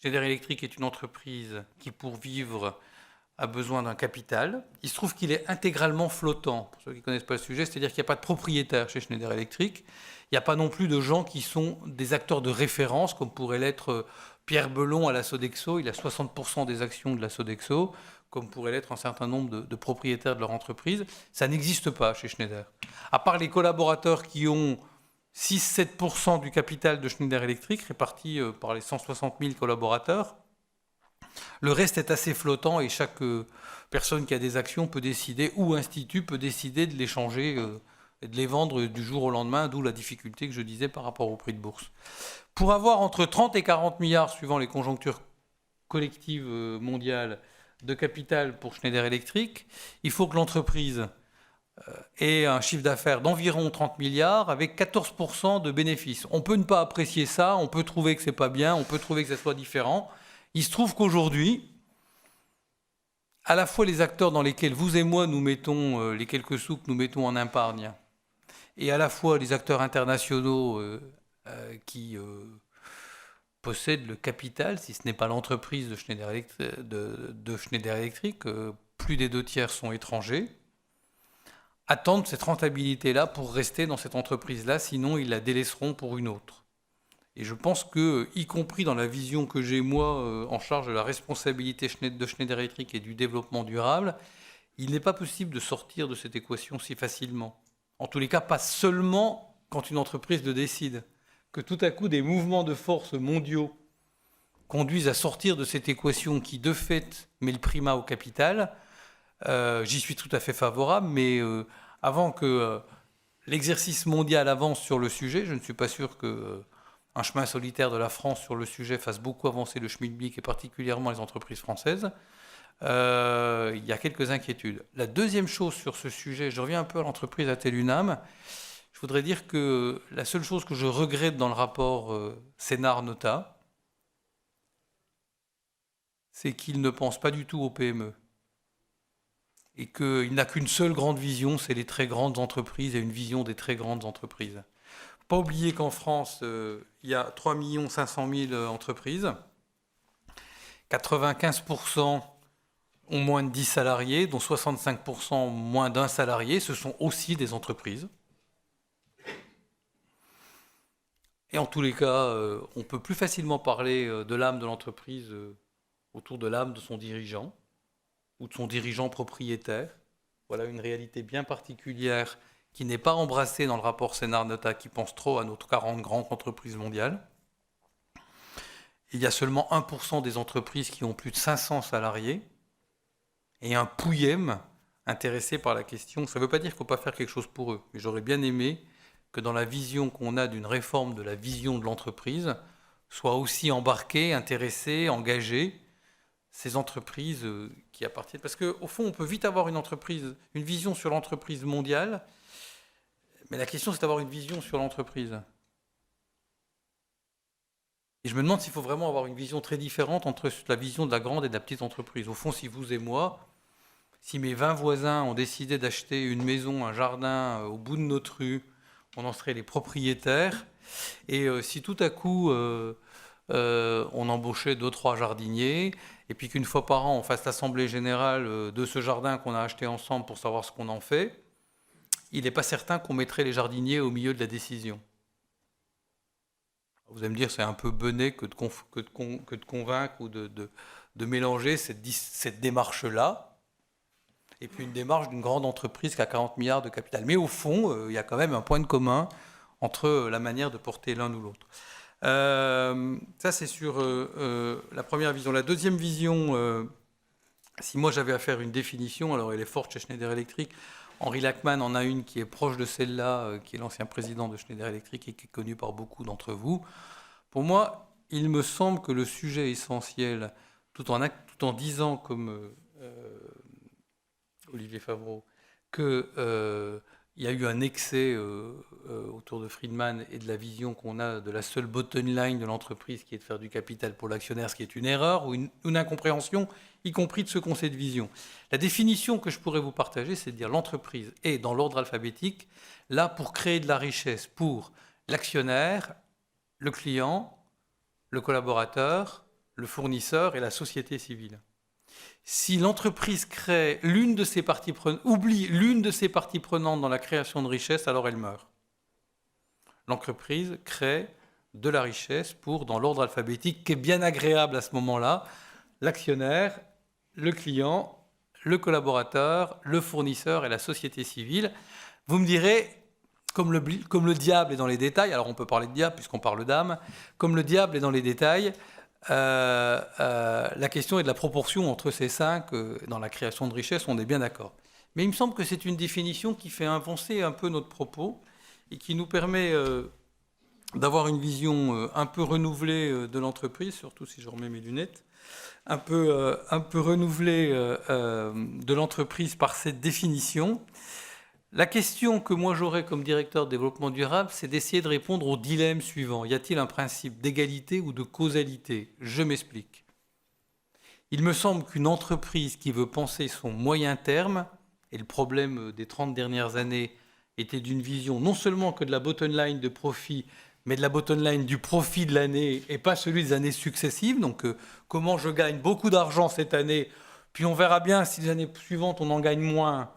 Schneider Electric est une entreprise qui, pour vivre, a besoin d'un capital. Il se trouve qu'il est intégralement flottant, pour ceux qui ne connaissent pas le sujet, c'est-à-dire qu'il n'y a pas de propriétaire chez Schneider Electric. Il n'y a pas non plus de gens qui sont des acteurs de référence, comme pourrait l'être Pierre Belon à la Sodexo. Il a 60% des actions de la Sodexo, comme pourrait l'être un certain nombre de propriétaires de leur entreprise. Ça n'existe pas chez Schneider. À part les collaborateurs qui ont 6-7% du capital de Schneider Electric, réparti par les 160 000 collaborateurs. Le reste est assez flottant et chaque personne qui a des actions peut décider, ou institut peut décider de les changer et de les vendre du jour au lendemain, d'où la difficulté que je disais par rapport au prix de bourse. Pour avoir entre 30 et 40 milliards, suivant les conjonctures collectives mondiales, de capital pour Schneider Electric, il faut que l'entreprise ait un chiffre d'affaires d'environ 30 milliards avec 14% de bénéfices. On peut ne pas apprécier ça, on peut trouver que c'est pas bien, on peut trouver que ça soit différent. Il se trouve qu'aujourd'hui, à la fois les acteurs dans lesquels vous et moi nous mettons les quelques sous que nous mettons en épargne, et à la fois les acteurs internationaux qui possèdent le capital, si ce n'est pas l'entreprise de Schneider Electric, plus des 2/3 sont étrangers, attendent cette rentabilité-là pour rester dans cette entreprise-là, sinon ils la délaisseront pour une autre. Et je pense que, y compris dans la vision que j'ai moi en charge de la responsabilité de Schneider Electric et du développement durable, il n'est pas possible de sortir de cette équation si facilement. En tous les cas, pas seulement quand une entreprise le décide. Que tout à coup, des mouvements de force mondiaux conduisent à sortir de cette équation qui, de fait, met le primat au capital. J'y suis tout à fait favorable, mais avant que l'exercice mondial avance sur le sujet, je ne suis pas sûr qu'un chemin solitaire de la France sur le sujet fasse beaucoup avancer le schmilblick et particulièrement les entreprises françaises. Il y a quelques inquiétudes. La deuxième chose sur ce sujet, je reviens un peu à l'entreprise Atelunam. Je voudrais dire que la seule chose que je regrette dans le rapport Sénart-Nota, c'est qu'il ne pense pas du tout aux PME. Et qu'il n'a qu'une seule grande vision, c'est les très grandes entreprises et une vision des très grandes entreprises. Il ne faut pas oublier qu'en France, il y a 3 500 000 entreprises. 95% ont moins de 10 salariés, dont 65% ont moins d'un salarié. Ce sont aussi des entreprises. Et en tous les cas, on peut plus facilement parler de l'âme de l'entreprise autour de l'âme de son dirigeant ou de son dirigeant propriétaire. Voilà une réalité bien particulière qui n'est pas embrassée dans le rapport Sénart-Nota qui pense trop à nos 40 grandes entreprises mondiales. Il y a seulement 1% des entreprises qui ont plus de 500 salariés et un pouillème intéressé par la question. Ça ne veut pas dire qu'il ne faut pas faire quelque chose pour eux, mais j'aurais bien aimé que dans la vision qu'on a d'une réforme de la vision de l'entreprise, soient aussi embarquées, intéressées, engagées ces entreprises qui appartiennent. Parce qu'au fond, on peut vite avoir une vision sur l'entreprise mondiale, mais la question, c'est d'avoir une vision sur l'entreprise. Et je me demande s'il faut vraiment avoir une vision très différente entre la vision de la grande et de la petite entreprise. Au fond, si vous et moi, si mes 20 voisins ont décidé d'acheter une maison, un jardin au bout de notre rue, on en serait les propriétaires. Et si tout à coup, on embauchait 2-3 jardiniers, et puis qu'une fois par an, on fasse l'assemblée générale de ce jardin qu'on a acheté ensemble pour savoir ce qu'on en fait, il n'est pas certain qu'on mettrait les jardiniers au milieu de la décision. Vous allez me dire, c'est un peu bené que de convaincre ou de mélanger cette démarche-là et puis une démarche d'une grande entreprise qui a 40 milliards de capital. Mais au fond, il y a quand même un point de commun entre la manière de porter l'un ou l'autre. Ça, c'est sur la première vision. La deuxième vision, si moi j'avais à faire une définition, alors elle est forte chez Schneider Electric. Henri Lachmann en a une qui est proche de celle-là, qui est l'ancien président de Schneider Electric et qui est connu par beaucoup d'entre vous. Pour moi, il me semble que le sujet essentiel, tout en disant comme Olivier Favreau, qu'il y a eu un excès autour de Friedman et de la vision qu'on a de la seule bottom line de l'entreprise qui est de faire du capital pour l'actionnaire, ce qui est une erreur ou une incompréhension, y compris de ceux qui ont cette vision. La définition que je pourrais vous partager, c'est de dire l'entreprise est, dans l'ordre alphabétique, là pour créer de la richesse pour l'actionnaire, le client, le collaborateur, le fournisseur et la société civile. Si l'entreprise crée oublie l'une de ses parties prenantes dans la création de richesse, alors elle meurt. L'entreprise crée de la richesse pour, dans l'ordre alphabétique, qui est bien agréable à ce moment-là, l'actionnaire, le client, le collaborateur, le fournisseur et la société civile. Vous me direz, comme le diable est dans les détails, alors on peut parler de diable puisqu'on parle d'âme, comme le diable est dans les détails, la question est de la proportion entre ces 5 dans la création de richesse, on est bien d'accord. Mais il me semble que c'est une définition qui fait avancer un peu notre propos et qui nous permet d'avoir une vision un peu renouvelée de l'entreprise, surtout si je remets mes lunettes, un peu renouvelée de l'entreprise par cette définition. La question que moi j'aurais comme directeur de développement durable, c'est d'essayer de répondre au dilemme suivant. Y a-t-il un principe d'égalité ou de causalité ? Je m'explique. Il me semble qu'une entreprise qui veut penser son moyen terme, et le problème des 30 dernières années était d'une vision non seulement que de la bottom line de profit, mais de la bottom line du profit de l'année et pas celui des années successives. Donc comment je gagne beaucoup d'argent cette année, puis on verra bien si les années suivantes on en gagne moins,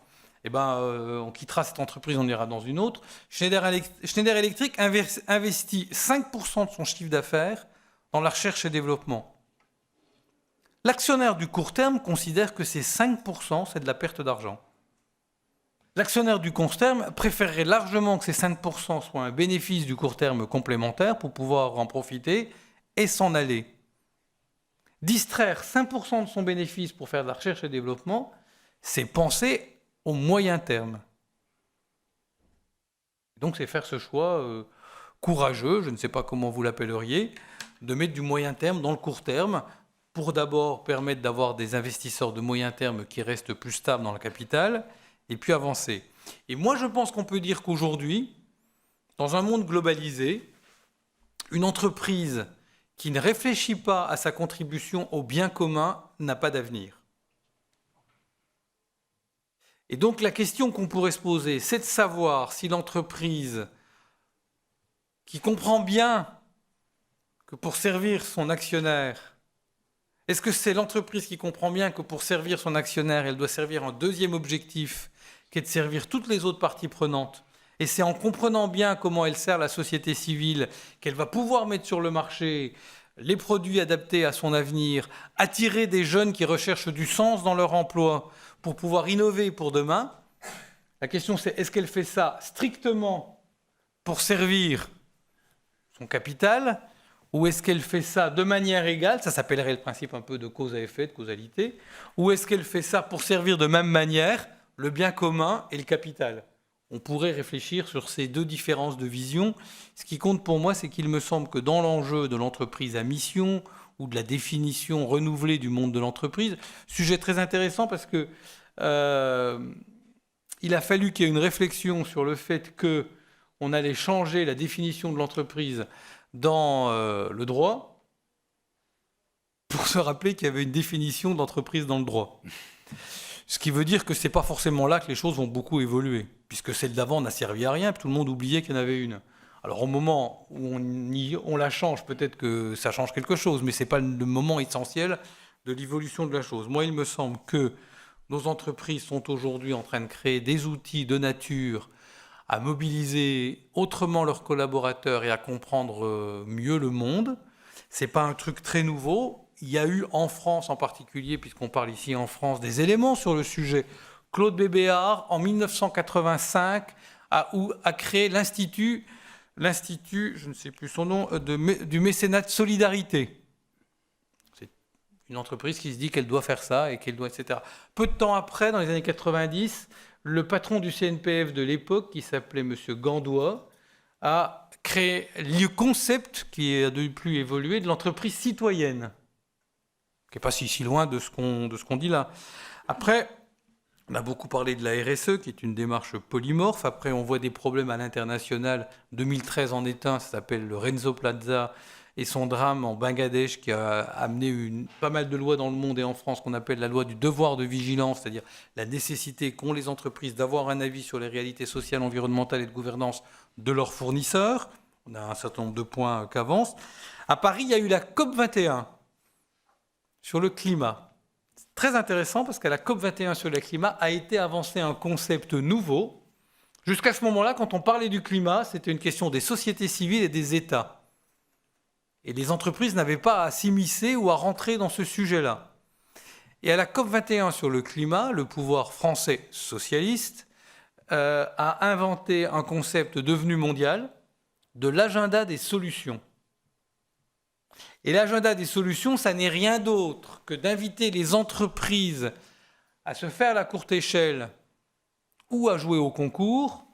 eh ben, on quittera cette entreprise, on ira dans une autre. Schneider Electric investit 5% de son chiffre d'affaires dans la recherche et développement. L'actionnaire du court terme considère que ces 5%, c'est de la perte d'argent. L'actionnaire du court terme préférerait largement que ces 5% soient un bénéfice du court terme complémentaire pour pouvoir en profiter et s'en aller. Distraire 5% de son bénéfice pour faire de la recherche et développement, c'est penser au moyen terme. Donc c'est faire ce choix courageux, je ne sais pas comment vous l'appelleriez, de mettre du moyen terme dans le court terme pour d'abord permettre d'avoir des investisseurs de moyen terme qui restent plus stables dans le capital et puis avancer. Et moi je pense qu'on peut dire qu'aujourd'hui, dans un monde globalisé, une entreprise qui ne réfléchit pas à sa contribution au bien commun n'a pas d'avenir. Et donc la question qu'on pourrait se poser, c'est de savoir si l'entreprise qui comprend bien que pour servir son actionnaire, est-ce que c'est l'entreprise qui comprend bien que pour servir son actionnaire, elle doit servir un deuxième objectif, qui est de servir toutes les autres parties prenantes. Et c'est en comprenant bien comment elle sert la société civile qu'elle va pouvoir mettre sur le marché les produits adaptés à son avenir, attirer des jeunes qui recherchent du sens dans leur emploi pour pouvoir innover pour demain. La question c'est, est-ce qu'elle fait ça strictement pour servir son capital ou est-ce qu'elle fait ça de manière égale, ça s'appellerait le principe un peu de cause à effet, de causalité, ou est-ce qu'elle fait ça pour servir de même manière le bien commun et le capital ? On pourrait réfléchir sur ces deux différences de vision. Ce qui compte pour moi, c'est qu'il me semble que dans l'enjeu de l'entreprise à mission ou de la définition renouvelée du monde de l'entreprise, sujet très intéressant parce que il a fallu qu'il y ait une réflexion sur le fait qu'on allait changer la définition de l'entreprise dans le droit pour se rappeler qu'il y avait une définition d'entreprise dans le droit. Ce qui veut dire que ce n'est pas forcément là que les choses vont beaucoup évoluer, puisque celle d'avant n'a servi à rien, puis tout le monde oubliait qu'il y en avait une. Alors au moment où on la change, peut-être que ça change quelque chose, mais ce n'est pas le moment essentiel de l'évolution de la chose. Moi, il me semble que nos entreprises sont aujourd'hui en train de créer des outils de nature à mobiliser autrement leurs collaborateurs et à comprendre mieux le monde. Ce n'est pas un truc très nouveau. Il y a eu en France en particulier, puisqu'on parle ici en France, des éléments sur le sujet. Claude Bébéar, en 1985, a créé l'Institut, je ne sais plus son nom, du mécénat de solidarité. C'est une entreprise qui se dit qu'elle doit faire ça et qu'elle doit, etc. Peu de temps après, dans les années 90, le patron du CNPF de l'époque, qui s'appelait M. Gandois, a créé le concept qui a depuis évolué de l'entreprise citoyenne, qui n'est pas si loin de ce qu'on dit là. Après, on a beaucoup parlé de la RSE, qui est une démarche polymorphe. Après, on voit des problèmes à l'international. 2013 en est un, ça s'appelle le Renzo Plaza, et son drame en Bangladesh, qui a amené pas mal de lois dans le monde et en France, qu'on appelle la loi du devoir de vigilance, c'est-à-dire la nécessité qu'ont les entreprises d'avoir un avis sur les réalités sociales, environnementales et de gouvernance de leurs fournisseurs. On a un certain nombre de points qu'avance. À Paris, il y a eu la COP21 sur le climat. C'est très intéressant parce qu'à la COP21 sur le climat a été avancé un concept nouveau. Jusqu'à ce moment-là, quand on parlait du climat, c'était une question des sociétés civiles et des États. Et les entreprises n'avaient pas à s'immiscer ou à rentrer dans ce sujet-là. Et à la COP21 sur le climat, le pouvoir français socialiste a inventé un concept devenu mondial de l'agenda des solutions. Et l'agenda des solutions, ça n'est rien d'autre que d'inviter les entreprises à se faire la courte échelle ou à jouer au concours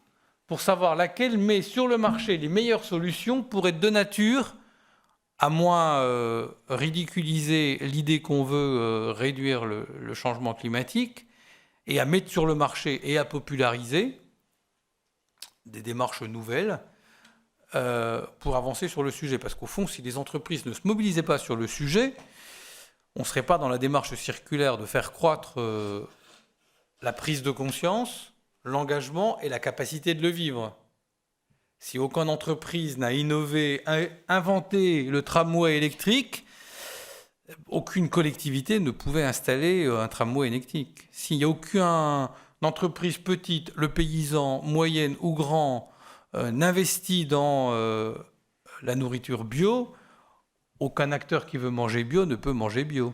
pour savoir laquelle met sur le marché les meilleures solutions pour être de nature à moins ridiculiser l'idée qu'on veut réduire le changement climatique et à mettre sur le marché et à populariser des démarches nouvelles pour avancer sur le sujet. Parce qu'au fond, si les entreprises ne se mobilisaient pas sur le sujet, on ne serait pas dans la démarche circulaire de faire croître la prise de conscience, l'engagement et la capacité de le vivre. Si aucune entreprise n'a innové, inventé le tramway électrique, aucune collectivité ne pouvait installer un tramway électrique. S'il n'y a aucune entreprise petite, le paysan, moyenne ou grand, n'investit dans la nourriture bio, aucun acteur qui veut manger bio ne peut manger bio.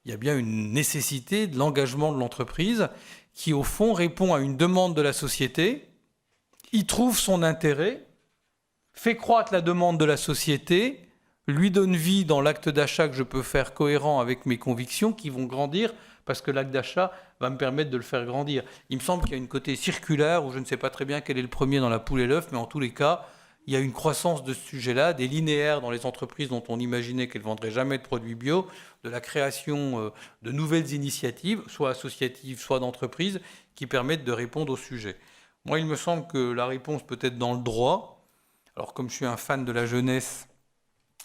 Il y a bien une nécessité de l'engagement de l'entreprise qui, au fond, répond à une demande de la société, y trouve son intérêt, fait croître la demande de la société, lui donne vie dans l'acte d'achat que je peux faire cohérent avec mes convictions qui vont grandir parce que l'acte d'achat va me permettre de le faire grandir. Il me semble qu'il y a une côté circulaire où je ne sais pas très bien quel est le premier dans la poule et l'œuf, mais en tous les cas, il y a une croissance de ce sujet-là, des linéaires dans les entreprises dont on imaginait qu'elles ne vendraient jamais de produits bio, de la création de nouvelles initiatives, soit associatives, soit d'entreprises, qui permettent de répondre au sujet. Moi, il me semble que la réponse peut être dans le droit. Alors, comme je suis un fan de la jeunesse,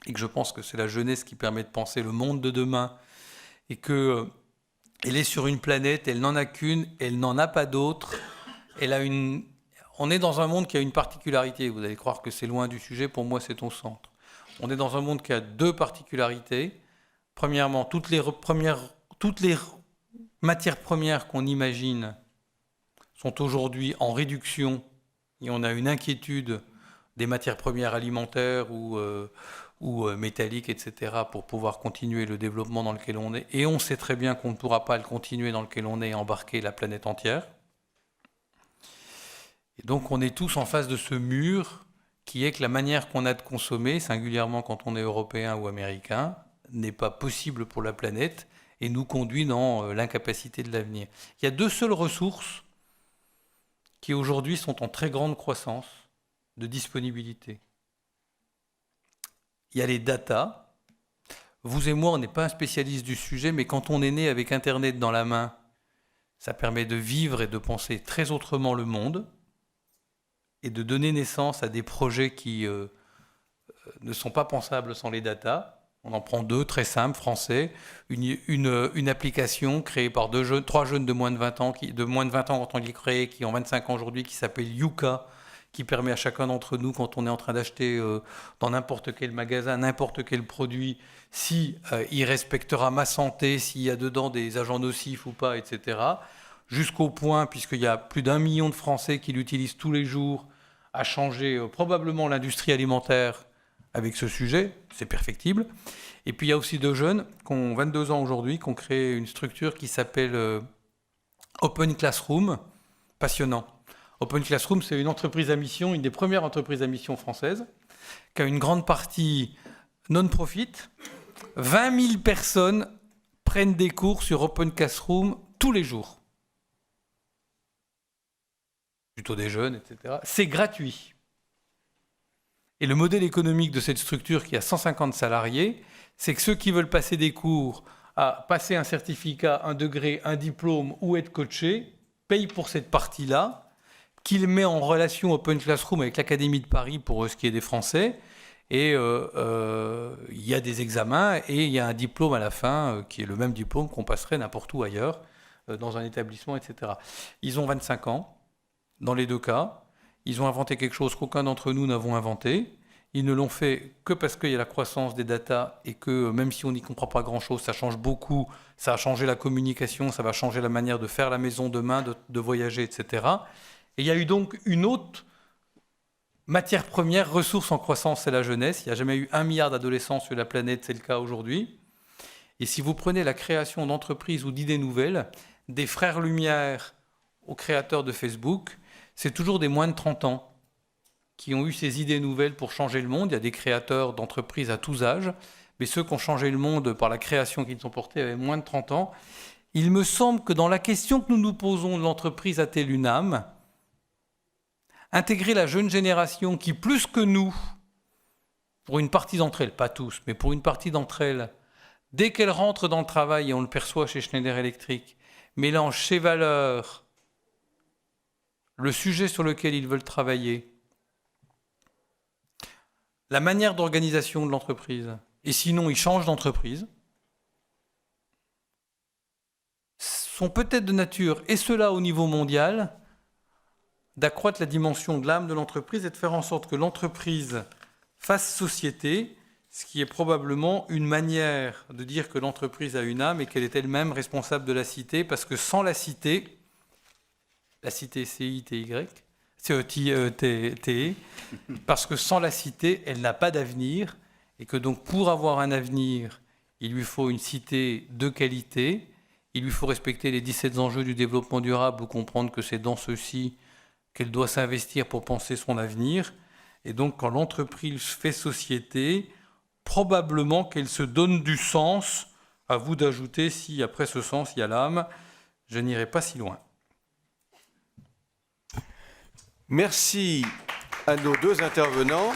et que je pense que c'est la jeunesse qui permet de penser le monde de demain, et qu'elle est sur une planète, elle n'en a qu'une, elle n'en a pas d'autre, on est dans un monde qui a une particularité. Vous allez croire que c'est loin du sujet, pour moi c'est au centre. On est dans un monde qui a deux particularités. Premièrement, toutes les matières premières qu'on imagine sont aujourd'hui en réduction et on a une inquiétude des matières premières alimentaires ou métalliques, etc., pour pouvoir continuer le développement dans lequel on est. Et on sait très bien qu'on ne pourra pas le continuer dans lequel on est et embarquer la planète entière. Et donc on est tous en face de ce mur qui est que la manière qu'on a de consommer, singulièrement quand on est européen ou américain, n'est pas possible pour la planète et nous conduit dans l'incapacité de l'avenir. Il y a deux seules ressources qui aujourd'hui sont en très grande croissance de disponibilité. Il y a les data. Vous et moi, on n'est pas un spécialiste du sujet, mais quand on est né avec Internet dans la main, ça permet de vivre et de penser très autrement le monde et de donner naissance à des projets qui ne sont pas pensables sans les data. On en prend deux, très simples, français. Une application créée par trois jeunes de moins de 20 ans, quand on l'y créé, qui ont 25 ans aujourd'hui, qui s'appelle Yuka, qui permet à chacun d'entre nous, quand on est en train d'acheter dans n'importe quel magasin, n'importe quel produit, si il respectera ma santé, s'il y a dedans des agents nocifs ou pas, etc., jusqu'au point, puisqu'il y a plus d'1 million de Français qui l'utilisent tous les jours, à changer probablement l'industrie alimentaire avec ce sujet, c'est perfectible. Et puis il y a aussi deux jeunes qui ont 22 ans aujourd'hui, qui ont créé une structure qui s'appelle Open Classroom, passionnant. Open Classroom, c'est une entreprise à mission, une des premières entreprises à mission françaises, qui a une grande partie non-profit. 20 000 personnes prennent des cours sur Open Classroom tous les jours. Plutôt des jeunes, etc. C'est gratuit. Et le modèle économique de cette structure qui a 150 salariés, c'est que ceux qui veulent passer des cours, à passer un certificat, un degré, un diplôme ou être coachés, payent pour cette partie-là, qu'il met en relation Open Classroom avec l'Académie de Paris pour ce qui est des Français. Et il y a des examens et il y a un diplôme à la fin qui est le même diplôme qu'on passerait n'importe où ailleurs, dans un établissement, etc. Ils ont 25 ans. Dans les deux cas, ils ont inventé quelque chose qu'aucun d'entre nous n'avons inventé. Ils ne l'ont fait que parce qu'il y a la croissance des data et que même si on n'y comprend pas grand-chose, ça change beaucoup. Ça a changé la communication, ça va changer la manière de faire la maison demain, de voyager, etc. Et il y a eu donc une autre matière première, ressource en croissance, c'est la jeunesse. Il n'y a jamais eu 1 milliard d'adolescents sur la planète, c'est le cas aujourd'hui. Et si vous prenez la création d'entreprises ou d'idées nouvelles, des frères Lumière aux créateurs de Facebook, c'est toujours des moins de 30 ans qui ont eu ces idées nouvelles pour changer le monde. Il y a des créateurs d'entreprises à tous âges, mais ceux qui ont changé le monde par la création qu'ils ont portée avaient moins de 30 ans. Il me semble que dans la question que nous nous posons de l'entreprise a-t-elle une âme, Intégrer la jeune génération qui, plus que nous, pour une partie d'entre elles, pas tous, mais pour une partie d'entre elles, dès qu'elles rentrent dans le travail, et on le perçoit chez Schneider Electric, mélange ses valeurs, le sujet sur lequel ils veulent travailler, la manière d'organisation de l'entreprise, et sinon ils changent d'entreprise, sont peut-être de nature, et cela au niveau mondial, d'accroître la dimension de l'âme de l'entreprise et de faire en sorte que l'entreprise fasse société, ce qui est probablement une manière de dire que l'entreprise a une âme et qu'elle est elle-même responsable de la cité, parce que sans la cité C-I-T-Y, C-E-T-E, parce que sans la cité, elle n'a pas d'avenir, et que donc pour avoir un avenir, il lui faut une cité de qualité, il lui faut respecter les 17 enjeux du développement durable ou comprendre que c'est dans ceux-ci qu'elle doit s'investir pour penser son avenir. Et donc, quand l'entreprise fait société, probablement qu'elle se donne du sens. À vous d'ajouter si, après ce sens, il y a l'âme. Je n'irai pas si loin. Merci à nos deux intervenants.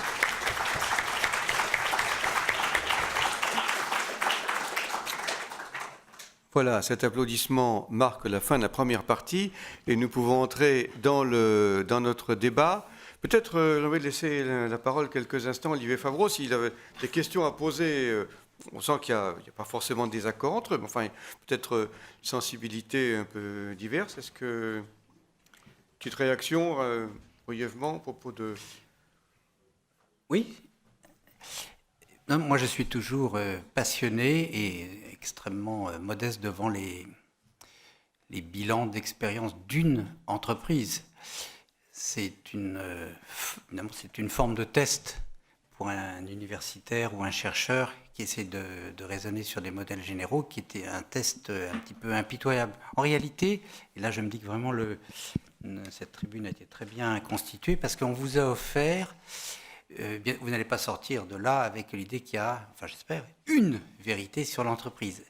Voilà, cet applaudissement marque la fin de la première partie et nous pouvons entrer dans notre débat. Peut-être j'ai envie de laisser la parole quelques instants à Olivier Favreau s'il avait des questions à poser. On sent qu'il n'y a pas forcément de désaccord entre eux, mais enfin, peut-être sensibilités un peu diverses. Est-ce que... Petite réaction, brièvement, à propos de... Oui. Non, moi, je suis toujours passionné et extrêmement modeste devant les bilans d'expérience d'une entreprise. C'est une forme de test pour un universitaire ou un chercheur qui essaie de raisonner sur des modèles généraux, qui était un test un petit peu impitoyable. En réalité, et là je me dis que vraiment cette tribune a été très bien constituée, parce qu'on vous a offert, vous n'allez pas sortir de là avec l'idée qu'il y a, enfin j'espère, une vérité sur l'entreprise.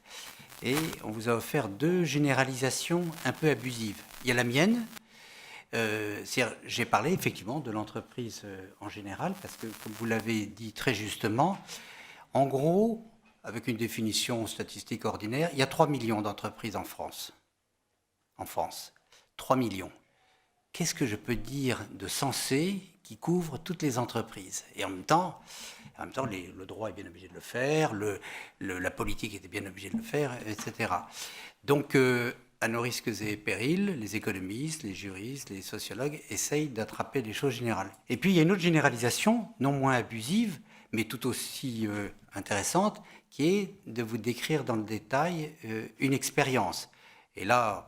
Et on vous a offert deux généralisations un peu abusives. Il y a la mienne. J'ai parlé effectivement de l'entreprise en général, parce que, comme vous l'avez dit très justement, en gros, avec une définition statistique ordinaire, il y a 3 millions d'entreprises en France. En France, 3 millions. Qu'est-ce que je peux dire de sensé qui couvre toutes les entreprises? Et en même temps, le droit est bien obligé de le faire, la politique était bien obligée de le faire, etc. Donc, à nos risques et périls, les économistes, les juristes, les sociologues essayent d'attraper des choses générales. Et puis, il y a une autre généralisation, non moins abusive, mais tout aussi intéressante, qui est de vous décrire dans le détail une expérience. Et là,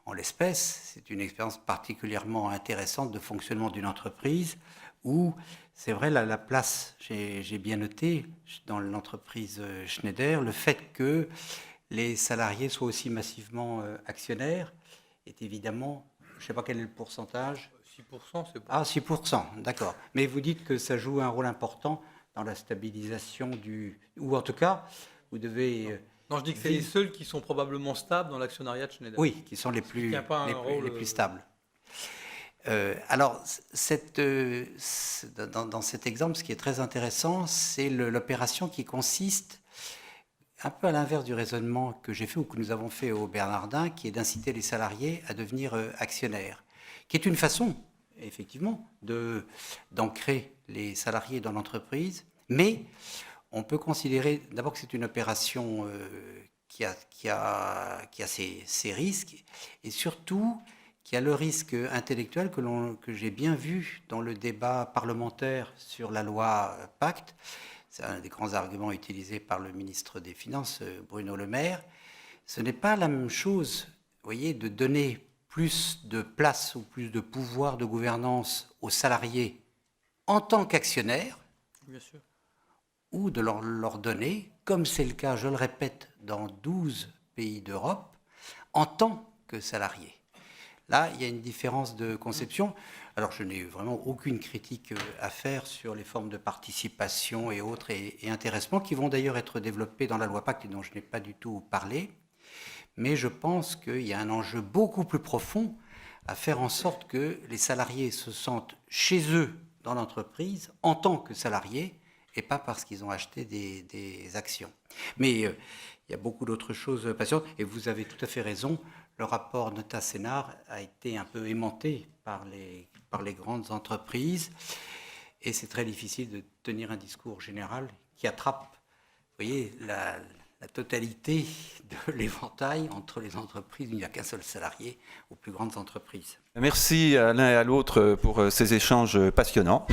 en l'espèce, c'est une expérience particulièrement intéressante de fonctionnement d'une entreprise où, c'est vrai, la place, j'ai bien noté, dans l'entreprise Schneider, le fait que les salariés soient aussi massivement actionnaires est évidemment, je ne sais pas quel est le pourcentage. 6%, c'est pas... Ah, 6%, d'accord. Mais vous dites que ça joue un rôle important dans la stabilisation ou en tout cas, vous devez... Non, je dis que c'est les seuls qui sont probablement stables dans l'actionnariat de Schneider. Oui, qui sont les plus stables. Alors, dans cet exemple, ce qui est très intéressant, c'est l'opération qui consiste, un peu à l'inverse du raisonnement que j'ai fait ou que nous avons fait au Bernardin, qui est d'inciter les salariés à devenir actionnaires, qui est une façon, effectivement, d'ancrer les salariés dans l'entreprise, mais on peut considérer d'abord que c'est une opération qui a ses risques, et surtout qui a le risque intellectuel que j'ai bien vu dans le débat parlementaire sur la loi Pacte. C'est un des grands arguments utilisés par le ministre des Finances, Bruno Le Maire. Ce n'est pas la même chose, vous voyez, de donner plus de place ou plus de pouvoir de gouvernance aux salariés en tant qu'actionnaires, bien sûr, ou de leur donner, comme c'est le cas, je le répète, dans 12 pays d'Europe, en tant que salariés. Là, il y a une différence de conception. Alors, je n'ai vraiment aucune critique à faire sur les formes de participation et autres et intéressement qui vont d'ailleurs être développées dans la loi Pacte et dont je n'ai pas du tout parlé. Mais je pense qu'il y a un enjeu beaucoup plus profond à faire en sorte que les salariés se sentent chez eux dans l'entreprise en tant que salariés et pas parce qu'ils ont acheté des actions. Mais il y a beaucoup d'autres choses passionnantes et vous avez tout à fait raison. Le rapport Notat-Sénart a été un peu aimanté par les grandes entreprises et c'est très difficile de tenir un discours général qui attrape, vous voyez, la totalité de l'éventail entre les entreprises. Il n'y a qu'un seul salarié aux plus grandes entreprises. Merci à l'un et à l'autre pour ces échanges passionnants.